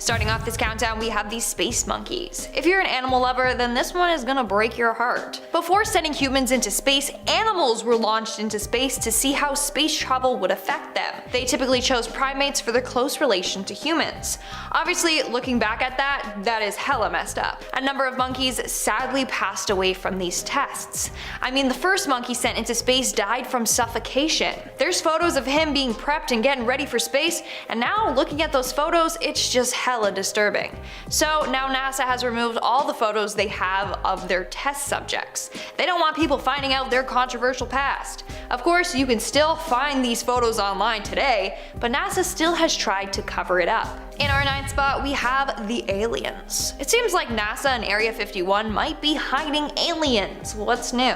Starting off this countdown, we have these space monkeys. If you're an animal lover, then this one is gonna break your heart. Before sending humans into space, animals were launched into space to see how space travel would affect them. They typically chose primates for their close relation to humans. Obviously, looking back at that is hella messed up. A number of monkeys sadly passed away from these tests. I mean, the first monkey sent into space died from suffocation. There's photos of him being prepped and getting ready for space, and now looking at those photos, it's just hella disturbing. So now NASA has removed all the photos they have of their test subjects. They don't want people finding out their controversial past. Of course, you can still find these photos online today, but NASA still has tried to cover it up. In our 9th spot, we have the aliens. It seems like NASA and Area 51 might be hiding aliens. What's new?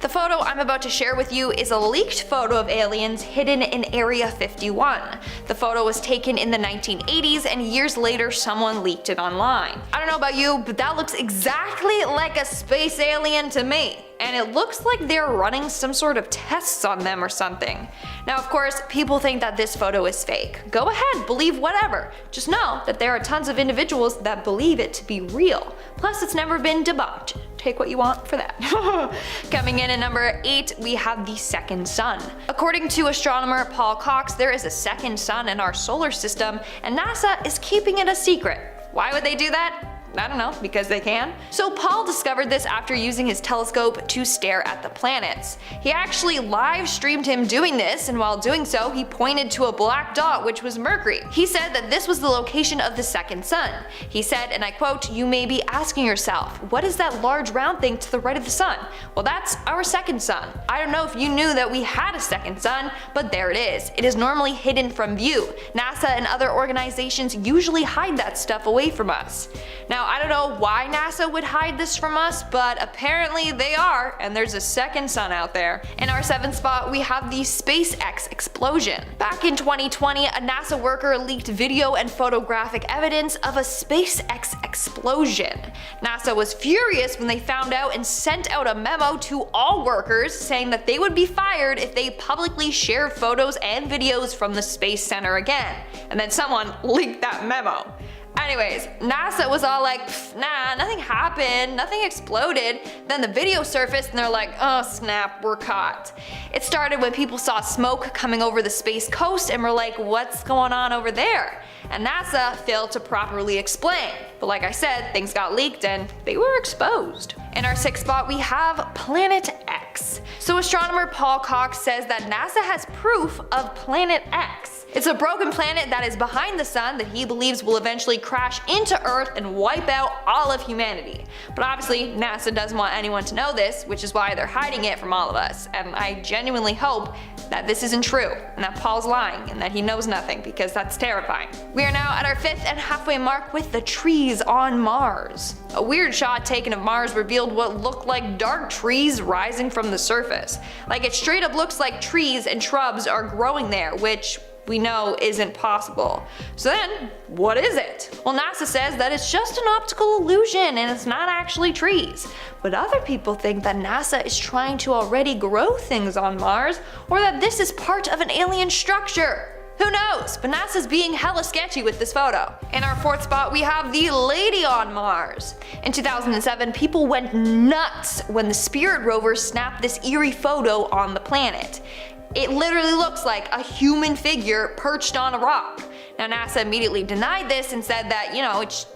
The photo I'm about to share with you is a leaked photo of aliens hidden in Area 51. The photo was taken in the 1980s, and years later someone leaked it online. I don't know about you, but that looks exactly like a space alien to me. And it looks like they're running some sort of tests on them or something. Now of course, people think that this photo is fake. Go ahead, believe whatever. Just know that there are tons of individuals that believe it to be real. Plus it's never been debunked. Take what you want for that. Coming in at number 8, we have the second sun. According to astronomer Paul Cox, there is a second sun in our solar system, and NASA is keeping it a secret. Why would they do that? I don't know, because they can. So Paul discovered this after using his telescope to stare at the planets. He actually live streamed him doing this, and while doing so, he pointed to a black dot, which was Mercury. He said that this was the location of the second sun. He said, and I quote, "You may be asking yourself, what is that large round thing to the right of the sun? Well, that's our second sun. I don't know if you knew that we had a second sun, but there it is. It is normally hidden from view. NASA and other organizations usually hide that stuff away from us." Now, I don't know why NASA would hide this from us, but apparently they are, and there's a second sun out there. In our 7th spot, we have the SpaceX explosion. Back in 2020, a NASA worker leaked video and photographic evidence of a SpaceX explosion. NASA was furious when they found out and sent out a memo to all workers saying that they would be fired if they publicly shared photos and videos from the Space Center again. And then someone leaked that memo. Anyways, NASA was all like, nah, nothing happened, nothing exploded. Then the video surfaced and they're like, oh snap, we're caught. It started when people saw smoke coming over the space coast and were like, what's going on over there? And NASA failed to properly explain. But like I said, things got leaked and they were exposed. In our 6th spot, we have Planet X. So astronomer Paul Cox says that NASA has proof of Planet X. It's a broken planet that is behind the sun that he believes will eventually crash into Earth and wipe out all of humanity. But obviously, NASA doesn't want anyone to know this, which is why they're hiding it from all of us. And I genuinely hope that this isn't true, and that Paul's lying, and that he knows nothing, because that's terrifying. We are now at our 5th and halfway mark with the trees on Mars. A weird shot taken of Mars revealed what looked like dark trees rising from the surface. Like it straight up looks like trees and shrubs are growing there, which we know isn't possible. So then, what is it? Well, NASA says that it's just an optical illusion and it's not actually trees. But other people think that NASA is trying to already grow things on Mars, or that this is part of an alien structure. Who knows? But NASA's being hella sketchy with this photo. In our 4th spot, we have the lady on Mars. In 2007, people went nuts when the Spirit rover snapped this eerie photo on the planet. It literally looks like a human figure perched on a rock. Now NASA immediately denied this and said that, it's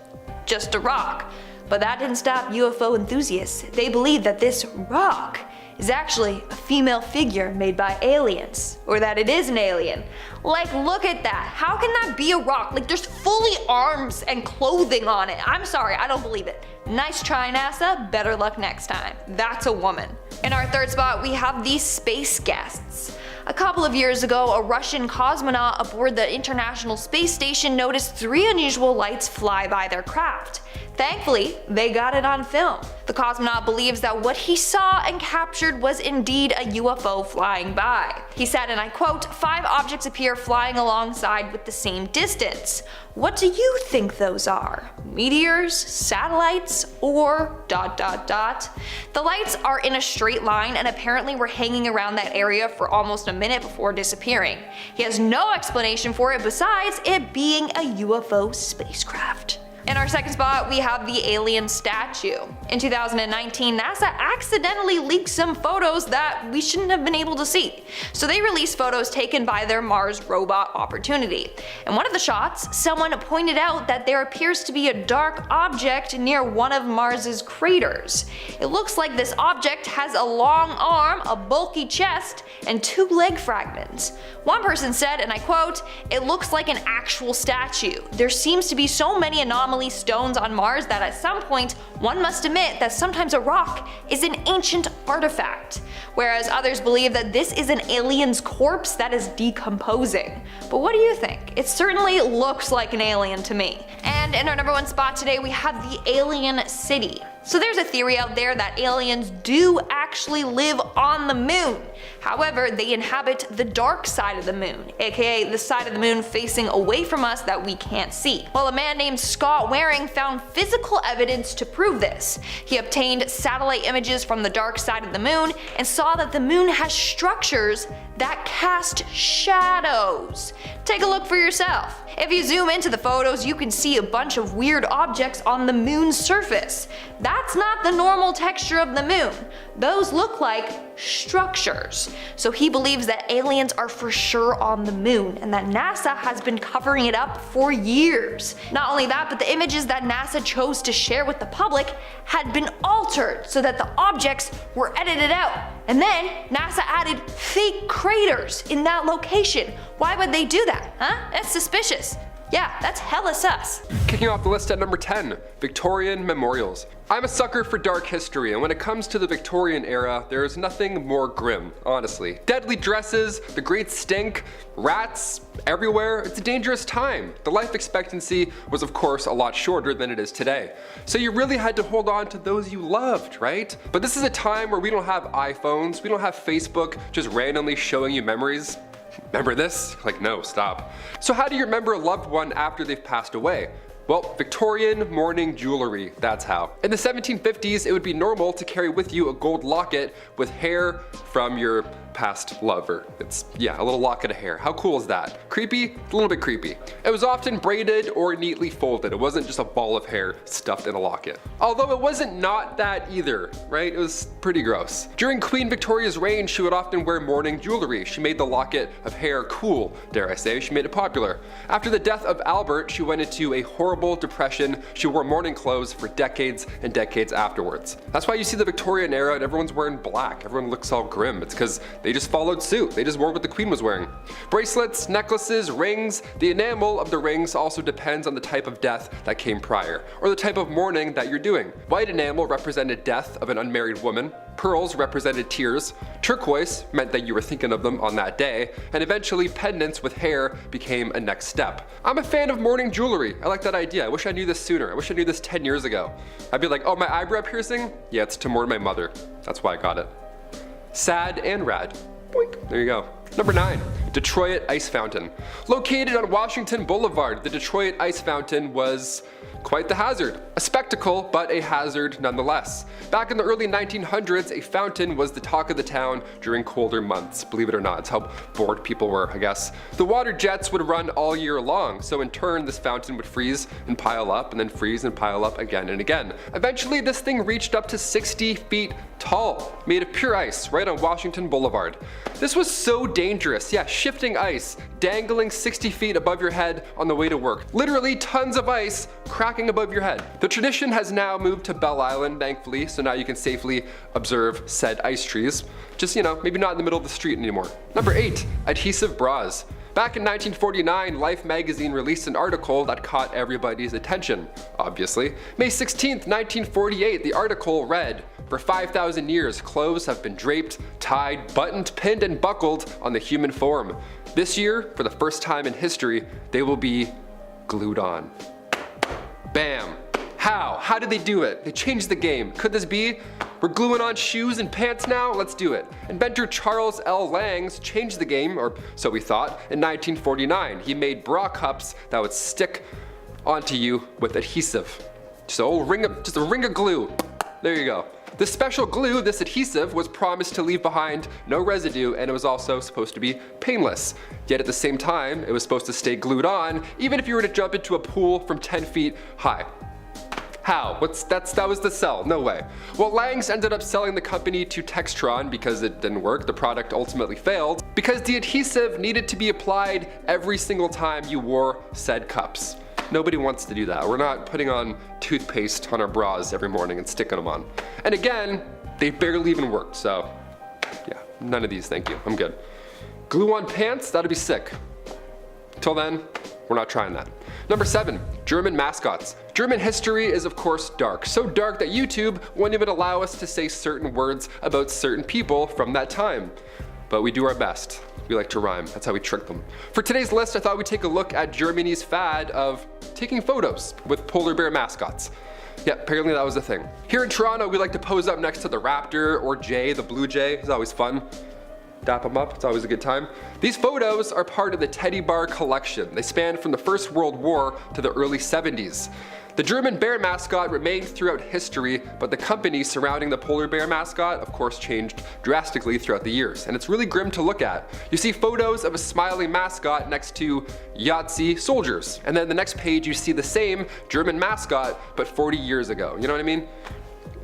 just a rock. But that didn't stop UFO enthusiasts. They believe that this rock is actually a female figure made by aliens, or that it is an alien. Like, look at that. How can that be a rock? Like, there's fully arms and clothing on it. I'm sorry, I don't believe it. Nice try, NASA. Better luck next time. That's a woman. In our 3rd spot, we have these space guests. A couple of years ago, a Russian cosmonaut aboard the International Space Station noticed 3 unusual lights fly by their craft. Thankfully, they got it on film. The cosmonaut believes that what he saw and captured was indeed a UFO flying by. He said, and I quote, "5 objects appear flying alongside with the same distance. What do you think those are? Meteors, satellites, or ... The lights are in a straight line and apparently were hanging around that area for almost a minute before disappearing. He has no explanation for it besides it being a UFO spacecraft." In our second spot, we have the alien statue. In 2019, NASA accidentally leaked some photos that we shouldn't have been able to see. So they released photos taken by their Mars robot Opportunity. In one of the shots, someone pointed out that there appears to be a dark object near one of Mars's craters. It looks like this object has a long arm, a bulky chest, and 2 leg fragments. One person said, and I quote, "It looks like an actual statue. There seems to be so many anomaly stones on Mars that at some point one must admit that sometimes a rock is an ancient artifact." Whereas others believe that this is an alien's corpse that is decomposing. But what do you think? It certainly looks like an alien to me. And in our number 1 spot today, we have the alien city. So there's a theory out there that aliens do actually live on the moon. However, they inhabit the dark side of the moon, aka the side of the moon facing away from us that we can't see. Well, a man named Scott Waring found physical evidence to prove this. He obtained satellite images from the dark side of the moon and saw that the moon has structures that cast shadows. Take a look for yourself. If you zoom into the photos, you can see a bunch of weird objects on the moon's surface. That's not the normal texture of the moon. Those look like structures. So he believes that aliens are for sure on the moon and that NASA has been covering it up for years. Not only that, but the images that NASA chose to share with the public had been altered so that the objects were edited out. And then NASA added fake craters in that location. Why would they do that? Huh? That's suspicious. Yeah, that's hella sus. Kicking off the list at number 10, Victorian memorials. I'm a sucker for dark history, and when it comes to the Victorian era, there is nothing more grim, honestly. Deadly dresses, the great stink, rats everywhere. It's a dangerous time. The life expectancy was of course a lot shorter than it is today. So you really had to hold on to those you loved, right? But this is a time where we don't have iPhones, we don't have Facebook just randomly showing you memories. Remember this? Like, no, stop. So how do you remember a loved one after they've passed away? Well, Victorian mourning jewelry, that's how. In the 1750s, it would be normal to carry with you a gold locket with hair from your past lover. It's, yeah, a little locket of hair. How cool is that? Creepy? A little bit creepy. It was often braided or neatly folded. It wasn't just a ball of hair stuffed in a locket. Although it wasn't not that either, right? It was pretty gross. During Queen Victoria's reign, she would often wear mourning jewelry. She made the locket of hair cool, dare I say. She made it popular. After the death of Albert, she went into a horrible depression. She wore mourning clothes for decades and decades afterwards. That's why you see the Victorian era and everyone's wearing black. Everyone looks all grim. It's because they just followed suit. They just wore what the queen was wearing. Bracelets, necklaces, rings. The enamel of the rings also depends on the type of death that came prior, or the type of mourning that you're doing. White enamel represented death of an unmarried woman. Pearls represented tears. Turquoise meant that you were thinking of them on that day. And eventually pendants with hair became a next step. I'm a fan of mourning jewelry. I like that idea. I wish I knew this sooner. I wish I knew this 10 years ago. I'd be like, oh, my eyebrow piercing? Yeah, it's to mourn my mother. That's why I got it. Sad and rad. Boink. There you go. Number 9, Detroit Ice Fountain. Located on Washington Boulevard, the Detroit Ice Fountain was quite the hazard. A spectacle, but a hazard nonetheless. Back in the early 1900s, a fountain was the talk of the town during colder months. Believe it or not, it's how bored people were, I guess. The water jets would run all year long, so in turn this fountain would freeze and pile up, and then freeze and pile up again and again. Eventually this thing reached up to 60 feet tall, made of pure ice, right on Washington Boulevard. This was so dangerous, yeah, shifting ice, dangling 60 feet above your head on the way to work. Literally tons of ice cracking above your head. The tradition has now moved to Belle Island, thankfully, so now you can safely observe said ice trees. Just, you know, maybe not in the middle of the street anymore. Number 8, adhesive bras. Back in 1949, Life magazine released an article that caught everybody's attention, obviously. May 16th, 1948, the article read, "For 5,000 years, clothes have been draped, tied, buttoned, pinned, and buckled on the human form. This year, for the first time in history, they will be glued on." Bam. How? How did they do it? They changed the game. Could this be? We're gluing on shoes and pants now? Let's do it. Inventor Charles L. Langs changed the game, or so we thought, in 1949. He made bra cups that would stick onto you with adhesive. So just a ring of glue. There you go. This special glue, this adhesive, was promised to leave behind no residue, and it was also supposed to be painless. Yet at the same time, it was supposed to stay glued on, even if you were to jump into a pool from 10 feet high. How? That was the sell. No way. Well, Langs ended up selling the company to Textron because it didn't work. The product ultimately failed because the adhesive needed to be applied every single time you wore said cups. Nobody wants to do that. We're not putting on toothpaste on our bras every morning and sticking them on. And again, they barely even worked, so yeah, none of these, thank you. I'm good. Glue on pants, that'd be sick. Till then, we're not trying that. Number 7, German mascots. German history is of course dark, so dark that YouTube won't even allow us to say certain words about certain people from that time. But we do our best. We like to rhyme, that's how we trick them. For today's list, I thought we'd take a look at Germany's fad of taking photos with polar bear mascots. Yeah, apparently that was a thing. Here in Toronto, we like to pose up next to the raptor or jay, the blue jay. It's always fun. Dap them up, it's always a good time. These photos are part of the teddy bar collection. They span from the First World War to the early 70s. The German bear mascot remained throughout history, but the company surrounding the polar bear mascot of course changed drastically throughout the years, and it's really grim to look at. You see photos of a smiling mascot next to Yahtzee soldiers, and then the next page you see the same German mascot but 40 years ago. You know what I mean?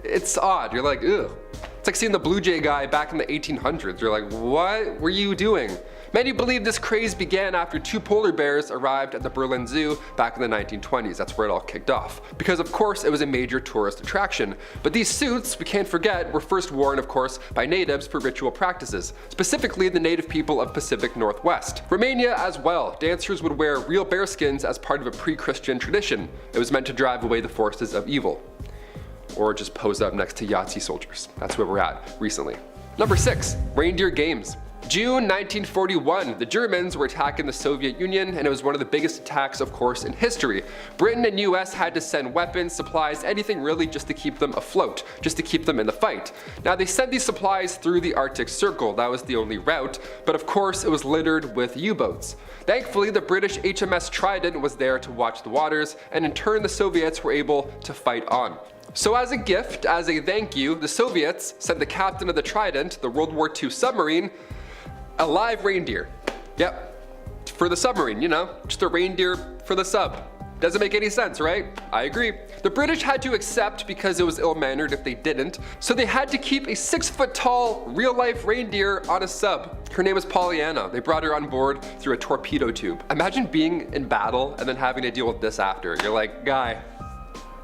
It's odd, you're like, ugh. It's like seeing the Blue Jay guy back in the 1800s. You're like, what were you doing? Many believe this craze began after 2 polar bears arrived at the Berlin Zoo back in the 1920s. That's where it all kicked off. Because of course it was a major tourist attraction. But these suits, we can't forget, were first worn of course by natives for ritual practices, specifically the native people of Pacific Northwest. Romania as well. Dancers would wear real bear skins as part of a pre-Christian tradition. It was meant to drive away the forces of evil. Or just pose up next to Yahtzee soldiers. That's where we're at recently. Number 6, reindeer games. June 1941, the Germans were attacking the Soviet Union, and it was one of the biggest attacks, of course, in history. Britain and US had to send weapons, supplies, anything really just to keep them afloat, just to keep them in the fight. Now they sent these supplies through the Arctic Circle, that was the only route, but of course it was littered with U-boats. Thankfully, the British HMS Trident was there to watch the waters, and in turn the Soviets were able to fight on. So as a gift, as a thank you, the Soviets sent the captain of the Trident, the World War II submarine, a live reindeer. Yep, for the submarine, you know, just a reindeer for the sub. Doesn't make any sense, right? I agree. The British had to accept because it was ill-mannered if they didn't, so they had to keep a 6-foot-tall, real-life reindeer on a sub. Her name was Pollyanna. They brought her on board through a torpedo tube. Imagine being in battle and then having to deal with this after. You're like, guy,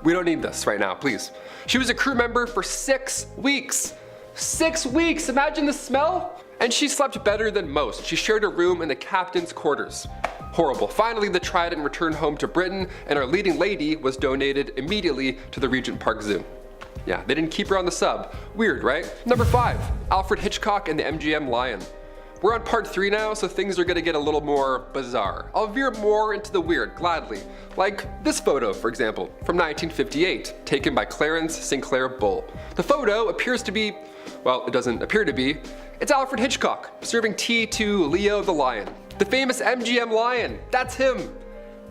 we don't need this right now, please. She was a crew member for 6 weeks. 6 weeks, imagine the smell? And she slept better than most. She shared a room in the captain's quarters. Horrible. Finally, the Trident returned home to Britain, and our leading lady was donated immediately to the Regent Park Zoo. Yeah, they didn't keep her on the sub. Weird, right? Number 5, Alfred Hitchcock and the MGM Lion. We're on part 3 now, so things are gonna get a little more bizarre. I'll veer more into the weird, gladly. Like this photo, for example, from 1958, taken by Clarence Sinclair Bull. The photo appears to be, well, it doesn't appear to be, it's Alfred Hitchcock serving tea to Leo the lion. The famous MGM lion, that's him.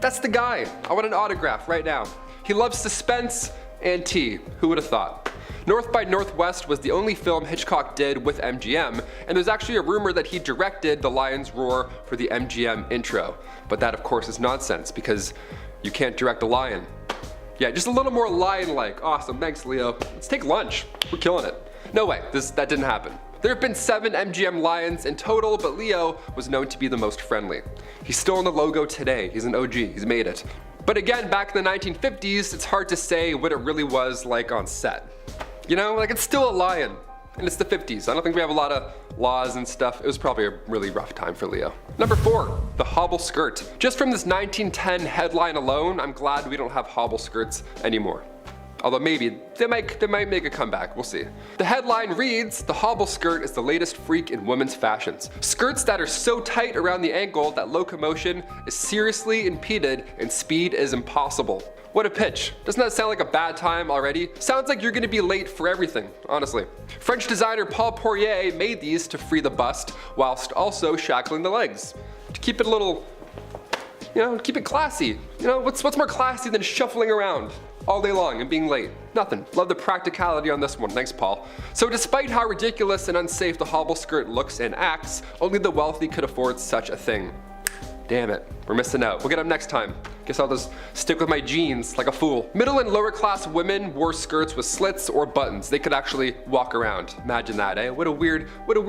That's the guy. I want an autograph right now. He loves suspense and tea, who would have thought? North by Northwest was the only film Hitchcock did with MGM, and there's actually a rumor that he directed The Lion's Roar for the MGM intro. But that of course is nonsense, because you can't direct a lion. Yeah, just a little more lion-like. Awesome, thanks Leo. Let's take lunch. We're killing it. No way, that didn't happen. There have been 7 MGM lions in total, but Leo was known to be the most friendly. He's still in the logo today. He's an OG, he's made it. But again, back in the 1950s, it's hard to say what it really was like on set. You know, like it's still a lion, and it's the 50s. I don't think we have a lot of laws and stuff. It was probably a really rough time for Leo. Number 4, the hobble skirt. Just from this 1910 headline alone, I'm glad we don't have hobble skirts anymore. Although maybe they might make a comeback, we'll see. The headline reads, "The hobble skirt is the latest freak in women's fashions. Skirts that are so tight around the ankle that locomotion is seriously impeded and speed is impossible." What a pitch. Doesn't that sound like a bad time already? Sounds like you're gonna be late for everything, honestly. French designer Paul Poirier made these to free the bust whilst also shackling the legs. To keep it a little, keep it classy. What's more classy than shuffling around all day long and being late? Nothing. Love the practicality on this one. Thanks, Paul. So despite how ridiculous and unsafe the hobble skirt looks and acts, only the wealthy could afford such a thing. Damn it, we're missing out. We'll get up next time. Guess I'll just stick with my jeans like a fool. Middle and lower class women wore skirts with slits or buttons. They could actually walk around. Imagine that, eh? What a weird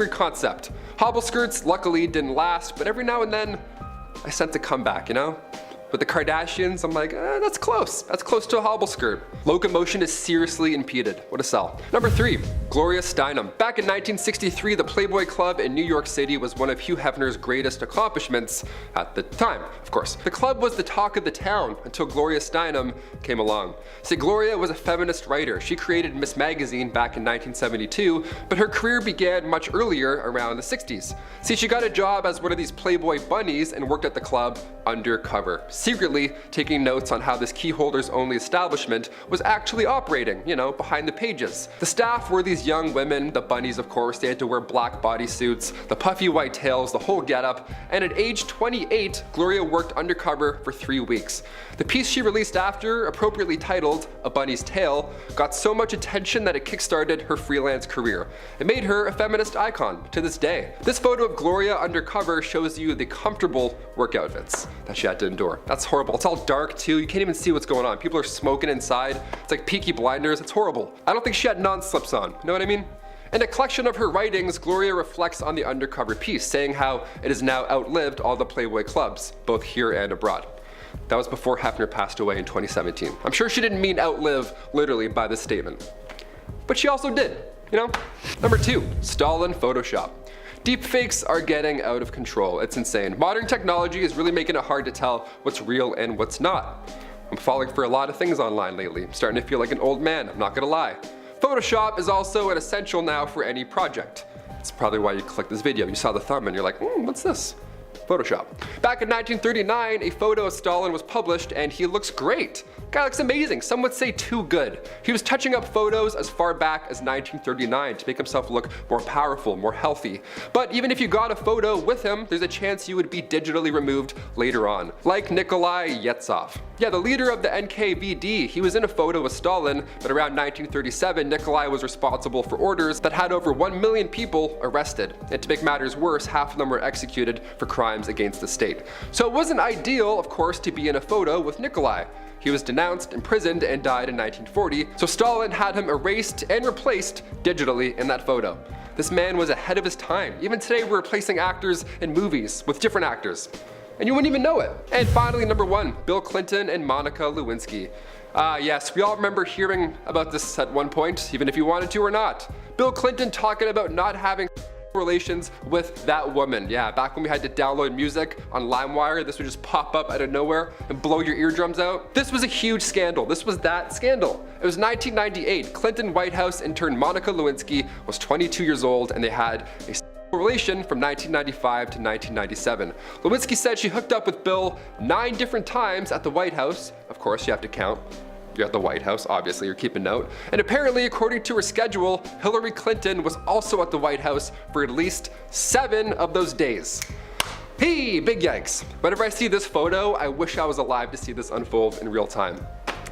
concept. Hobble skirts luckily didn't last, but every now and then I sense a comeback, With the Kardashians, I'm like, that's close. That's close to a hobble skirt. Locomotion is seriously impeded. What a sell. Number 3, Gloria Steinem. Back in 1963, the Playboy Club in New York City was one of Hugh Hefner's greatest accomplishments at the time, of course. The club was the talk of the town until Gloria Steinem came along. See, Gloria was a feminist writer. She created Miss Magazine back in 1972, but her career began much earlier, around the 60s. See, she got a job as one of these Playboy bunnies and worked at the club undercover, secretly taking notes on how this key holders only establishment was actually operating, behind the pages. The staff were these young women, the bunnies of course. They had to wear black bodysuits, the puffy white tails, the whole getup, and at age 28, Gloria worked undercover for 3 weeks. The piece she released after, appropriately titled A Bunny's Tale, got so much attention that it kickstarted her freelance career. It made her a feminist icon to this day. This photo of Gloria undercover shows you the comfortable work outfits that she had to endure. That's horrible. It's all dark too. You can't even see what's going on. People are smoking inside. It's like Peaky Blinders. It's horrible. I don't think she had non-slips on. You know what I mean? In a collection of her writings, Gloria reflects on the undercover piece, saying how it has now outlived all the Playboy clubs, both here and abroad. That was before Hefner passed away in 2017. I'm sure she didn't mean outlive literally by this statement, but she also did, Number 2, Stalin Photoshop. Deepfakes are getting out of control. It's insane. Modern technology is really making it hard to tell what's real and what's not. I'm falling for a lot of things online lately. I'm starting to feel like an old man, I'm not gonna lie. Photoshop is also an essential now for any project. That's probably why you clicked this video. You saw the thumb and you're like, what's this? Photoshop. Back in 1939, a photo of Stalin was published and he looks great. Guy looks amazing, some would say too good. He was touching up photos as far back as 1939 to make himself look more powerful, more healthy. But even if you got a photo with him, there's a chance you would be digitally removed later on. Like Nikolai Yevtsov. Yeah, the leader of the NKVD, he was in a photo with Stalin, but around 1937, Nikolai was responsible for orders that had over 1 million people arrested. And to make matters worse, half of them were executed for crimes against the state. So it wasn't ideal, of course, to be in a photo with Nikolai. He was denounced, imprisoned, and died in 1940, so Stalin had him erased and replaced digitally in that photo. This man was ahead of his time. Even today we're replacing actors in movies with different actors, and you wouldn't even know it. And finally, number 1, Bill Clinton and Monica Lewinsky. Yes, we all remember hearing about this at one point, even if you wanted to or not. Bill Clinton talking about not having relations with that woman. Yeah, back when we had to download music on LimeWire, this would just pop up out of nowhere and blow your eardrums out. This was a huge scandal. This was that scandal. It was 1998. Clinton White House intern Monica Lewinsky was 22 years old and they had a relation from 1995 to 1997. Lewinsky said she hooked up with Bill 9 different times at the White House. Of course, you have to count. You're at the White House, obviously, you're keeping note. And apparently, according to her schedule, Hillary Clinton was also at the White House for at least 7 of those days. Hey, big yikes. Whenever I see this photo, I wish I was alive to see this unfold in real time.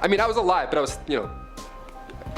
I mean, I was alive, but I was, you know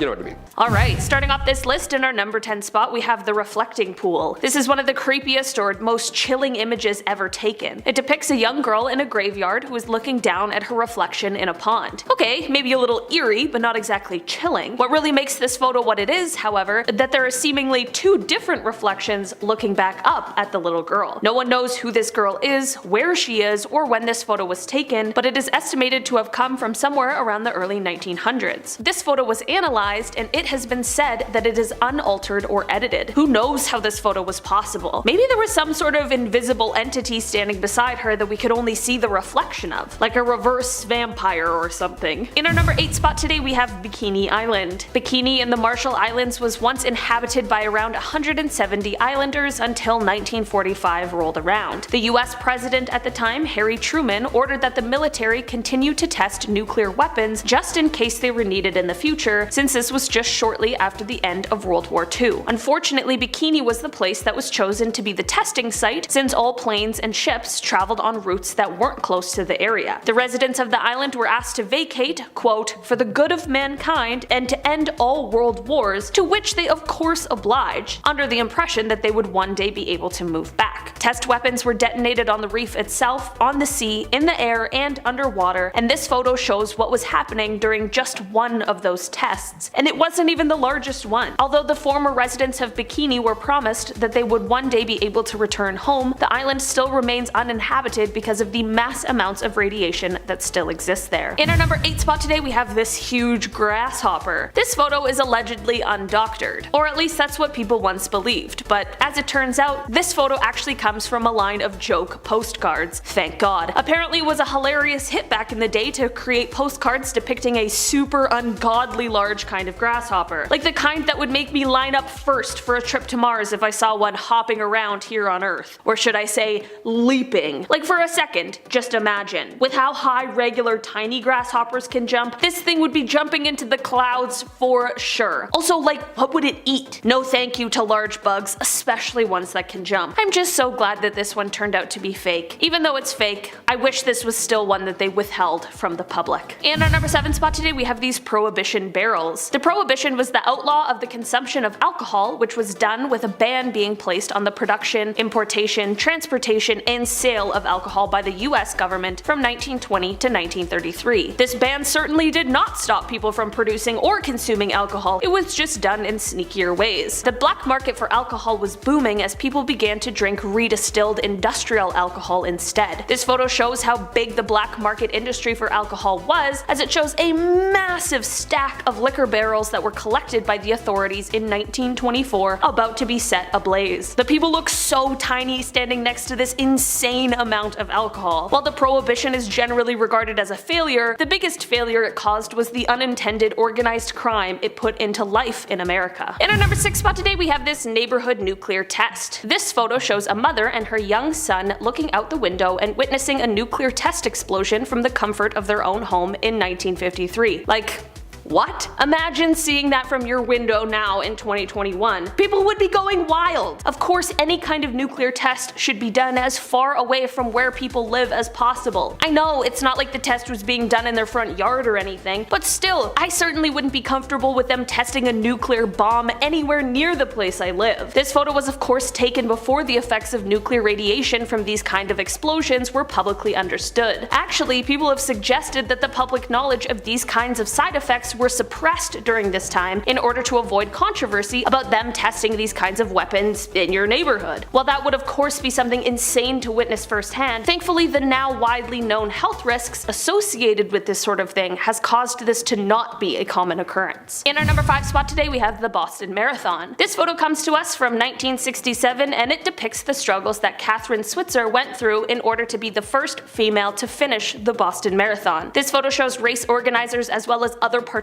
what I mean. Alright, starting off this list in our number 10 spot, we have the reflecting pool. This is one of the creepiest or most chilling images ever taken. It depicts a young girl in a graveyard who is looking down at her reflection in a pond. Okay, maybe a little eerie, but not exactly chilling. What really makes this photo what it is, however, that there are seemingly 2 different reflections looking back up at the little girl. No one knows who this girl is, where she is, or when this photo was taken, but it is estimated to have come from somewhere around the early 1900s. This photo was analyzed analyzed, and it has been said that it is unaltered or edited. Who knows how this photo was possible? Maybe there was some sort of invisible entity standing beside her that we could only see the reflection of, like a reverse vampire or something. In our number 8 spot today we have Bikini Island. Bikini in the Marshall Islands was once inhabited by around 170 islanders until 1945 rolled around. The US president at the time, Harry Truman, ordered that the military continue to test nuclear weapons just in case they were needed in the future, since this was just shortly after the end of World War II. Unfortunately, Bikini was the place that was chosen to be the testing site, since all planes and ships traveled on routes that weren't close to the area. The residents of the island were asked to vacate, quote, for the good of mankind and to end all world wars, to which they of course obliged, under the impression that they would one day be able to move back. Test weapons were detonated on the reef itself, on the sea, in the air, and underwater, and this photo shows what was happening during just one of those tests, and it wasn't even the largest one. Although the former residents of Bikini were promised that they would one day be able to return home, the island still remains uninhabited because of the mass amounts of radiation that still exists there. In our number 8 spot today we have this huge grasshopper. This photo is allegedly undoctored, or at least that's what people once believed, but as it turns out, this photo actually comes from a line of joke postcards. Thank God. Apparently it was a hilarious hit back in the day to create postcards depicting a super ungodly large kind of grasshopper, like the kind that would make me line up first for a trip to Mars if I saw one hopping around here on Earth. Or should I say, leaping. Like for a second, just imagine. With how high regular tiny grasshoppers can jump, this thing would be jumping into the clouds for sure. Also, like, what would it eat? No thank you to large bugs, especially ones that can jump. I'm just so glad that this one turned out to be fake. Even though it's fake, I wish this was still one that they withheld from the public. And our number 7 spot today we have these prohibition barrels. The prohibition was the outlaw of the consumption of alcohol, which was done with a ban being placed on the production, importation, transportation, and sale of alcohol by the US government from 1920 to 1933. This ban certainly did not stop people from producing or consuming alcohol, it was just done in sneakier ways. The black market for alcohol was booming as people began to drink redistilled industrial alcohol instead. This photo shows how big the black market industry for alcohol was, as it shows a massive stack of liquor barrels that were collected by the authorities in 1924 about to be set ablaze. The people look so tiny standing next to this insane amount of alcohol. While the prohibition is generally regarded as a failure, the biggest failure it caused was the unintended organized crime it put into life in America. In our number 6 spot today we have this neighborhood nuclear test. This photo shows a mother and her young son looking out the window and witnessing a nuclear test explosion from the comfort of their own home in 1953. Like, what? Imagine seeing that from your window now in 2021. People would be going wild. Of course, any kind of nuclear test should be done as far away from where people live as possible. I know it's not like the test was being done in their front yard or anything, but still, I certainly wouldn't be comfortable with them testing a nuclear bomb anywhere near the place I live. This photo was of course taken before the effects of nuclear radiation from these kind of explosions were publicly understood. Actually, people have suggested that the public knowledge of these kinds of side effects were suppressed during this time in order to avoid controversy about them testing these kinds of weapons in your neighborhood. While that would of course be something insane to witness firsthand, thankfully the now widely known health risks associated with this sort of thing has caused this to not be a common occurrence. In our number 5 spot today we have the Boston Marathon. This photo comes to us from 1967 and it depicts the struggles that Catherine Switzer went through in order to be the first female to finish the Boston Marathon. This photo shows race organizers as well as other participants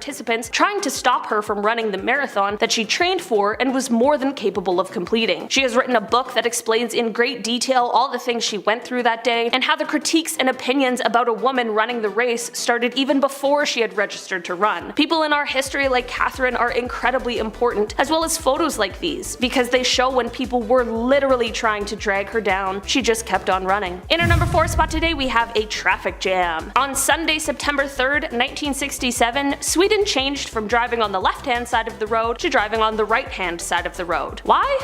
trying to stop her from running the marathon that she trained for and was more than capable of completing. She has written a book that explains in great detail all the things she went through that day and how the critiques and opinions about a woman running the race started even before she had registered to run. People in our history like Catherine are incredibly important, as well as photos like these, because they show when people were literally trying to drag her down, she just kept on running. In our number 4 spot today we have a traffic jam. On Sunday, September 3rd, 1967, Sweden changed from driving on the left-hand side of the road to driving on the right-hand side of the road. Why?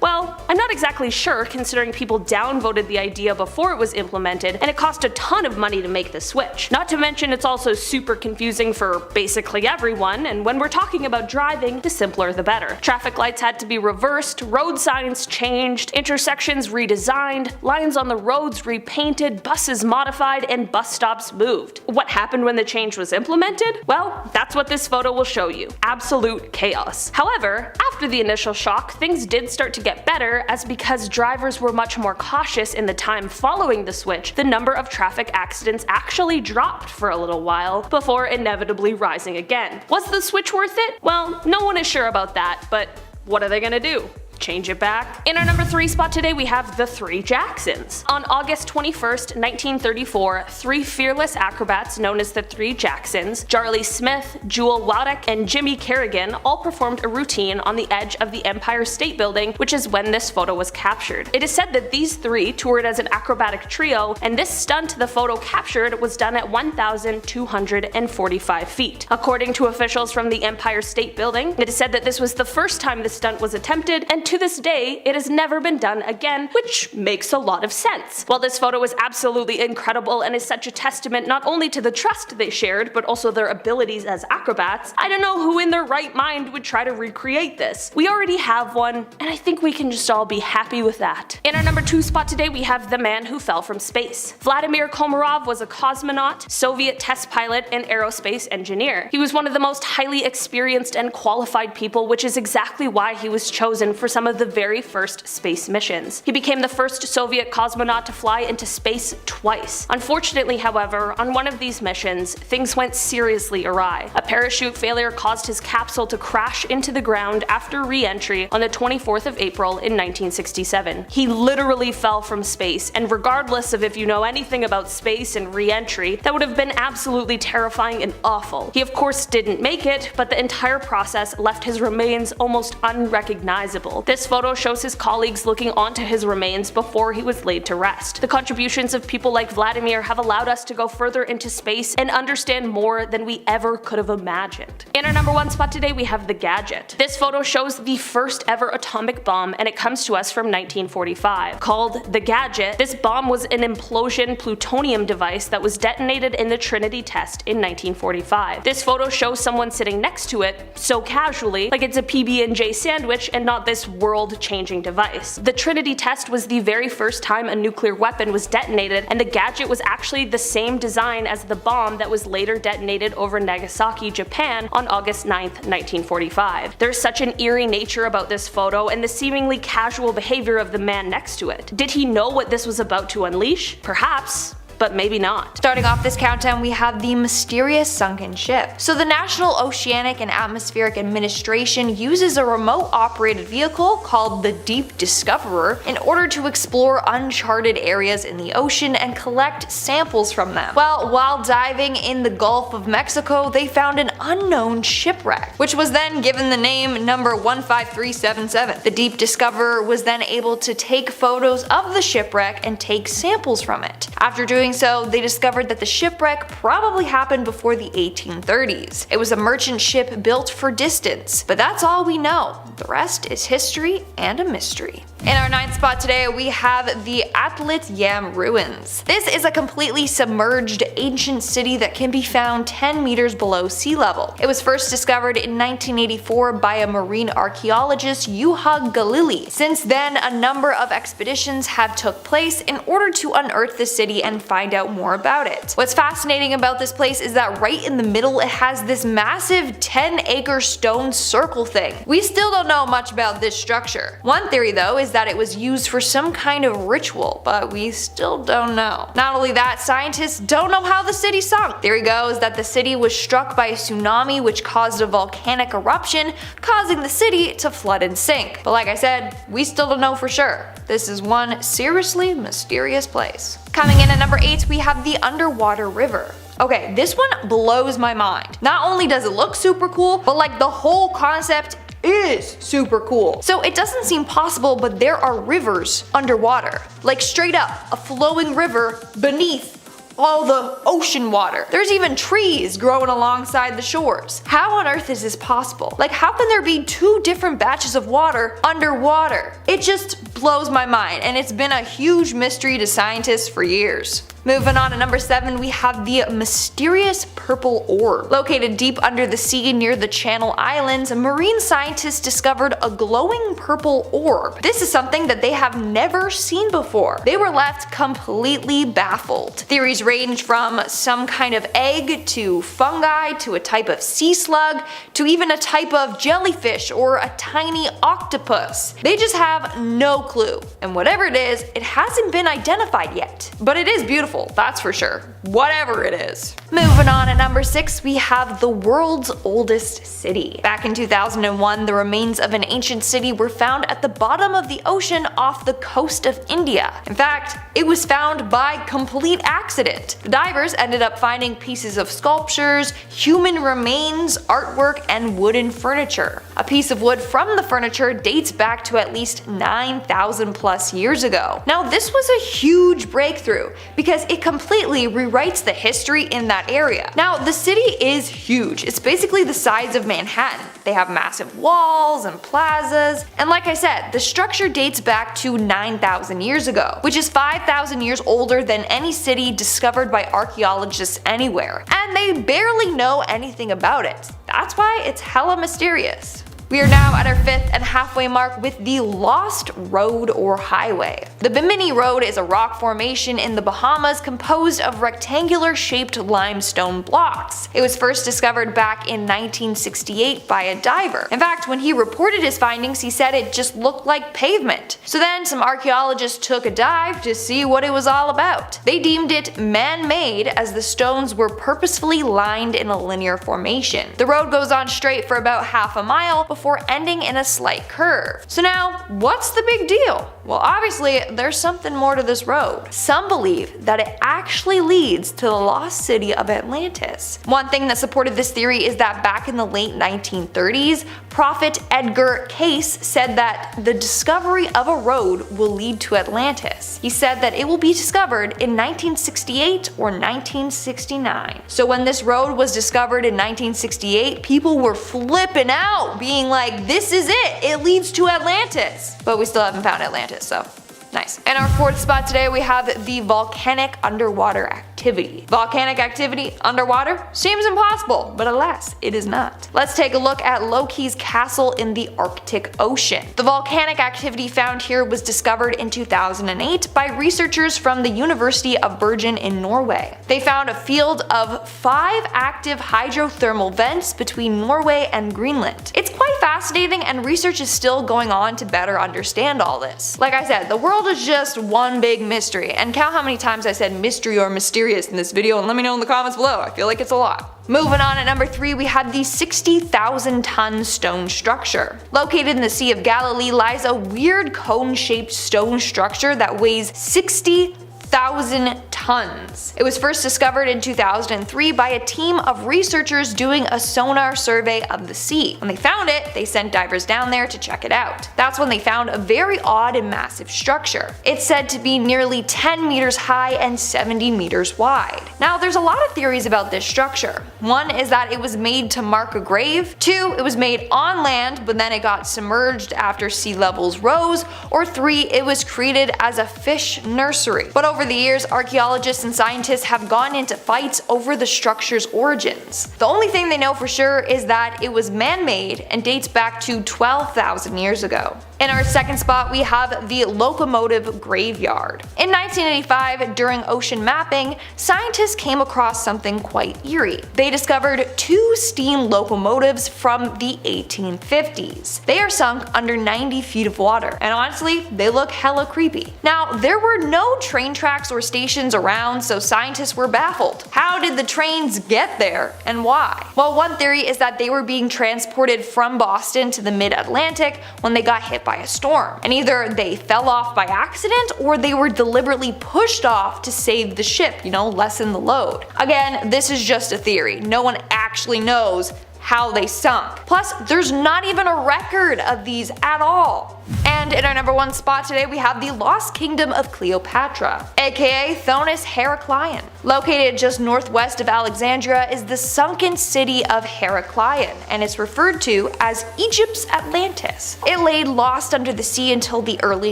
Well, I'm not exactly sure considering people downvoted the idea before it was implemented, and it cost a ton of money to make the switch. Not to mention it's also super confusing for basically everyone, and when we're talking about driving, the simpler the better. Traffic lights had to be reversed, road signs changed, intersections redesigned, lines on the roads repainted, buses modified, and bus stops moved. What happened when the change was implemented? Well, that's what this photo will show you. Absolute chaos. However, after the initial shock, things did start to get better, as because drivers were much more cautious in the time following the switch, the number of traffic accidents actually dropped for a little while, before inevitably rising again. Was the switch worth it? Well, no one is sure about that, but what are they gonna do? Change it back? In our number 3 spot today, we have the 3 Jacksons. On August 21st, 1934, 3 fearless acrobats known as the 3 Jacksons, Jarlee Smith, Jewel Waddick, and Jimmy Kerrigan, all performed a routine on the edge of the Empire State Building, which is when this photo was captured. It is said that these 3 toured as an acrobatic trio, and this stunt the photo captured was done at 1,245 feet. According to officials from the Empire State Building, it is said that this was the first time the stunt was attempted, and to this day, it has never been done again, which makes a lot of sense. While this photo is absolutely incredible and is such a testament not only to the trust they shared, but also their abilities as acrobats, I don't know who in their right mind would try to recreate this. We already have one, and I think we can just all be happy with that. In our number 2 spot today, we have the man who fell from space. Vladimir Komarov was a cosmonaut, Soviet test pilot, and aerospace engineer. He was one of the most highly experienced and qualified people, which is exactly why he was chosen for some of the very first space missions. He became the first Soviet cosmonaut to fly into space twice. Unfortunately, however, on one of these missions, things went seriously awry. A parachute failure caused his capsule to crash into the ground after re-entry on the 24th of April in 1967. He literally fell from space, and regardless of if you know anything about space and re-entry, that would have been absolutely terrifying and awful. He of course didn't make it, but the entire process left his remains almost unrecognizable. This photo shows his colleagues looking onto his remains before he was laid to rest. The contributions of people like Vladimir have allowed us to go further into space and understand more than we ever could have imagined. In our number 1 spot today, we have the Gadget. This photo shows the first ever atomic bomb, and it comes to us from 1945. Called the Gadget, this bomb was an implosion plutonium device that was detonated in the Trinity test in 1945. This photo shows someone sitting next to it so casually, like it's a PB&J sandwich and not this world-changing device. The Trinity test was the very first time a nuclear weapon was detonated, and the Gadget was actually the same design as the bomb that was later detonated over Nagasaki, Japan on August 9th, 1945. There's such an eerie nature about this photo and the seemingly casual behavior of the man next to it. Did he know what this was about to unleash? Perhaps, but maybe not. Starting off this countdown, we have the mysterious sunken ship. So the National Oceanic and Atmospheric Administration uses a remote operated vehicle called the Deep Discoverer in order to explore uncharted areas in the ocean and collect samples from them. Well, while diving in the Gulf of Mexico, they found an unknown shipwreck, which was then given the name number 15377. The Deep Discoverer was then able to take photos of the shipwreck and take samples from it. After doing so, they discovered that the shipwreck probably happened before the 1830s. It was a merchant ship built for distance, but that's all we know. The rest is history and a mystery. In our 9th spot today, we have the Atlit Yam ruins. This is a completely submerged ancient city that can be found 10 meters below sea level. It was first discovered in 1984 by a marine archaeologist, Juha Galili. Since then, a number of expeditions have took place in order to unearth the city and find out more about it. What's fascinating about this place is that right in the middle it has this massive 10-acre stone circle thing. We still don't know much about this structure. One theory though is that it was used for some kind of ritual, but we still don't know. Not only that, scientists don't know how the city sunk. Theory goes that the city was struck by a tsunami which caused a volcanic eruption, causing the city to flood and sink. But like I said, we still don't know for sure. This is one seriously mysterious place. Coming in at number 8, we have the underwater river. Okay, this one blows my mind. Not only does it look super cool, but like the whole concept is super cool. So it doesn't seem possible, but there are rivers underwater. Like straight up, a flowing river beneath all the ocean water. There's even trees growing alongside the shores. How on earth is this possible? Like, how can there be two different batches of water underwater? It just blows my mind, and it's been a huge mystery to scientists for years. Moving on to number 7, we have the mysterious purple orb. Located deep under the sea near the Channel Islands, marine scientists discovered a glowing purple orb. This is something that they have never seen before. They were left completely baffled. Theories range from some kind of egg to fungi to a type of sea slug to even a type of jellyfish or a tiny octopus. They just have no clue. And whatever it is, it hasn't been identified yet. But it is beautiful. That's for sure. Whatever it is. Moving on at number 6, we have the world's oldest city. Back in 2001, the remains of an ancient city were found at the bottom of the ocean off the coast of India. In fact, it was found by complete accident. The divers ended up finding pieces of sculptures, human remains, artwork, and wooden furniture. A piece of wood from the furniture dates back to at least 9,000 plus years ago. Now, this was a huge breakthrough because it completely rewrites the history in that area. Now, the city is huge. It's basically the size of Manhattan. They have massive walls and plazas, and like I said, the structure dates back to 9,000 years ago, which is 5,000 years older than any city discovered by archaeologists anywhere, and they barely know anything about it. That's why it's hella mysterious. We are now at our 5th and halfway mark with the Lost Road or Highway. The Bimini Road is a rock formation in the Bahamas composed of rectangular shaped limestone blocks. It was first discovered back in 1968 by a diver. In fact, when he reported his findings, he said it just looked like pavement. So then some archaeologists took a dive to see what it was all about. They deemed it man-made as the stones were purposefully lined in a linear formation. The road goes on straight for about half a mile before ending in a slight curve. So now, what's the big deal? Well, obviously, there's something more to this road. Some believe that it actually leads to the lost city of Atlantis. One thing that supported this theory is that back in the late 1930s, Prophet Edgar Cayce said that the discovery of a road will lead to Atlantis. He said that it will be discovered in 1968 or 1969. So when this road was discovered in 1968, people were flipping out, being like, this is it, it leads to Atlantis. But we still haven't found Atlantis, so nice. In our 4th spot today, we have the volcanic underwater activity. Volcanic activity underwater seems impossible, but alas, it is not. Let's take a look at Loki's castle in the Arctic Ocean. The volcanic activity found here was discovered in 2008 by researchers from the University of Bergen in Norway. They found a field of 5 active hydrothermal vents between Norway and Greenland. It's quite fascinating, and research is still going on to better understand all this. Like I said, the world is just one big mystery, and count how many times I said mystery or mysterious in this video and let me know in the comments below. I feel like it's a lot. Moving on at number 3, we have the 60,000 ton stone structure. Located in the Sea of Galilee lies a weird cone-shaped stone structure that weighs 60,000 tons. It was first discovered in 2003 by a team of researchers doing a sonar survey of the sea. When they found it, they sent divers down there to check it out. That's when they found a very odd and massive structure. It's said to be nearly 10 meters high and 70 meters wide. Now, there's a lot of theories about this structure. One is that it was made to mark a grave. 2, it was made on land, but then it got submerged after sea levels rose. Or 3, it was created as a fish nursery. But over the years, archaeologists and scientists have gone into fights over the structure's origins. The only thing they know for sure is that it was man-made and dates back to 12,000 years ago. In our 2nd spot, we have the locomotive graveyard. In 1985, during ocean mapping, scientists came across something quite eerie. They discovered 2 steam locomotives from the 1850s. They are sunk under 90 feet of water, and honestly, they look hella creepy. Now, there were no train tracks or stations around, so scientists were baffled. How did the trains get there, and why? Well, one theory is that they were being transported from Boston to the mid-Atlantic when they got hit by a storm, and either they fell off by accident or they were deliberately pushed off to save the ship, lessen the load. Again, this is just a theory. No one actually knows how they sunk. Plus, there's not even a record of these at all. And in our number 1 spot today, we have the Lost Kingdom of Cleopatra, aka Thonis Heraclion. Located just northwest of Alexandria is the sunken city of Heracleion, and it's referred to as Egypt's Atlantis. It lay lost under the sea until the early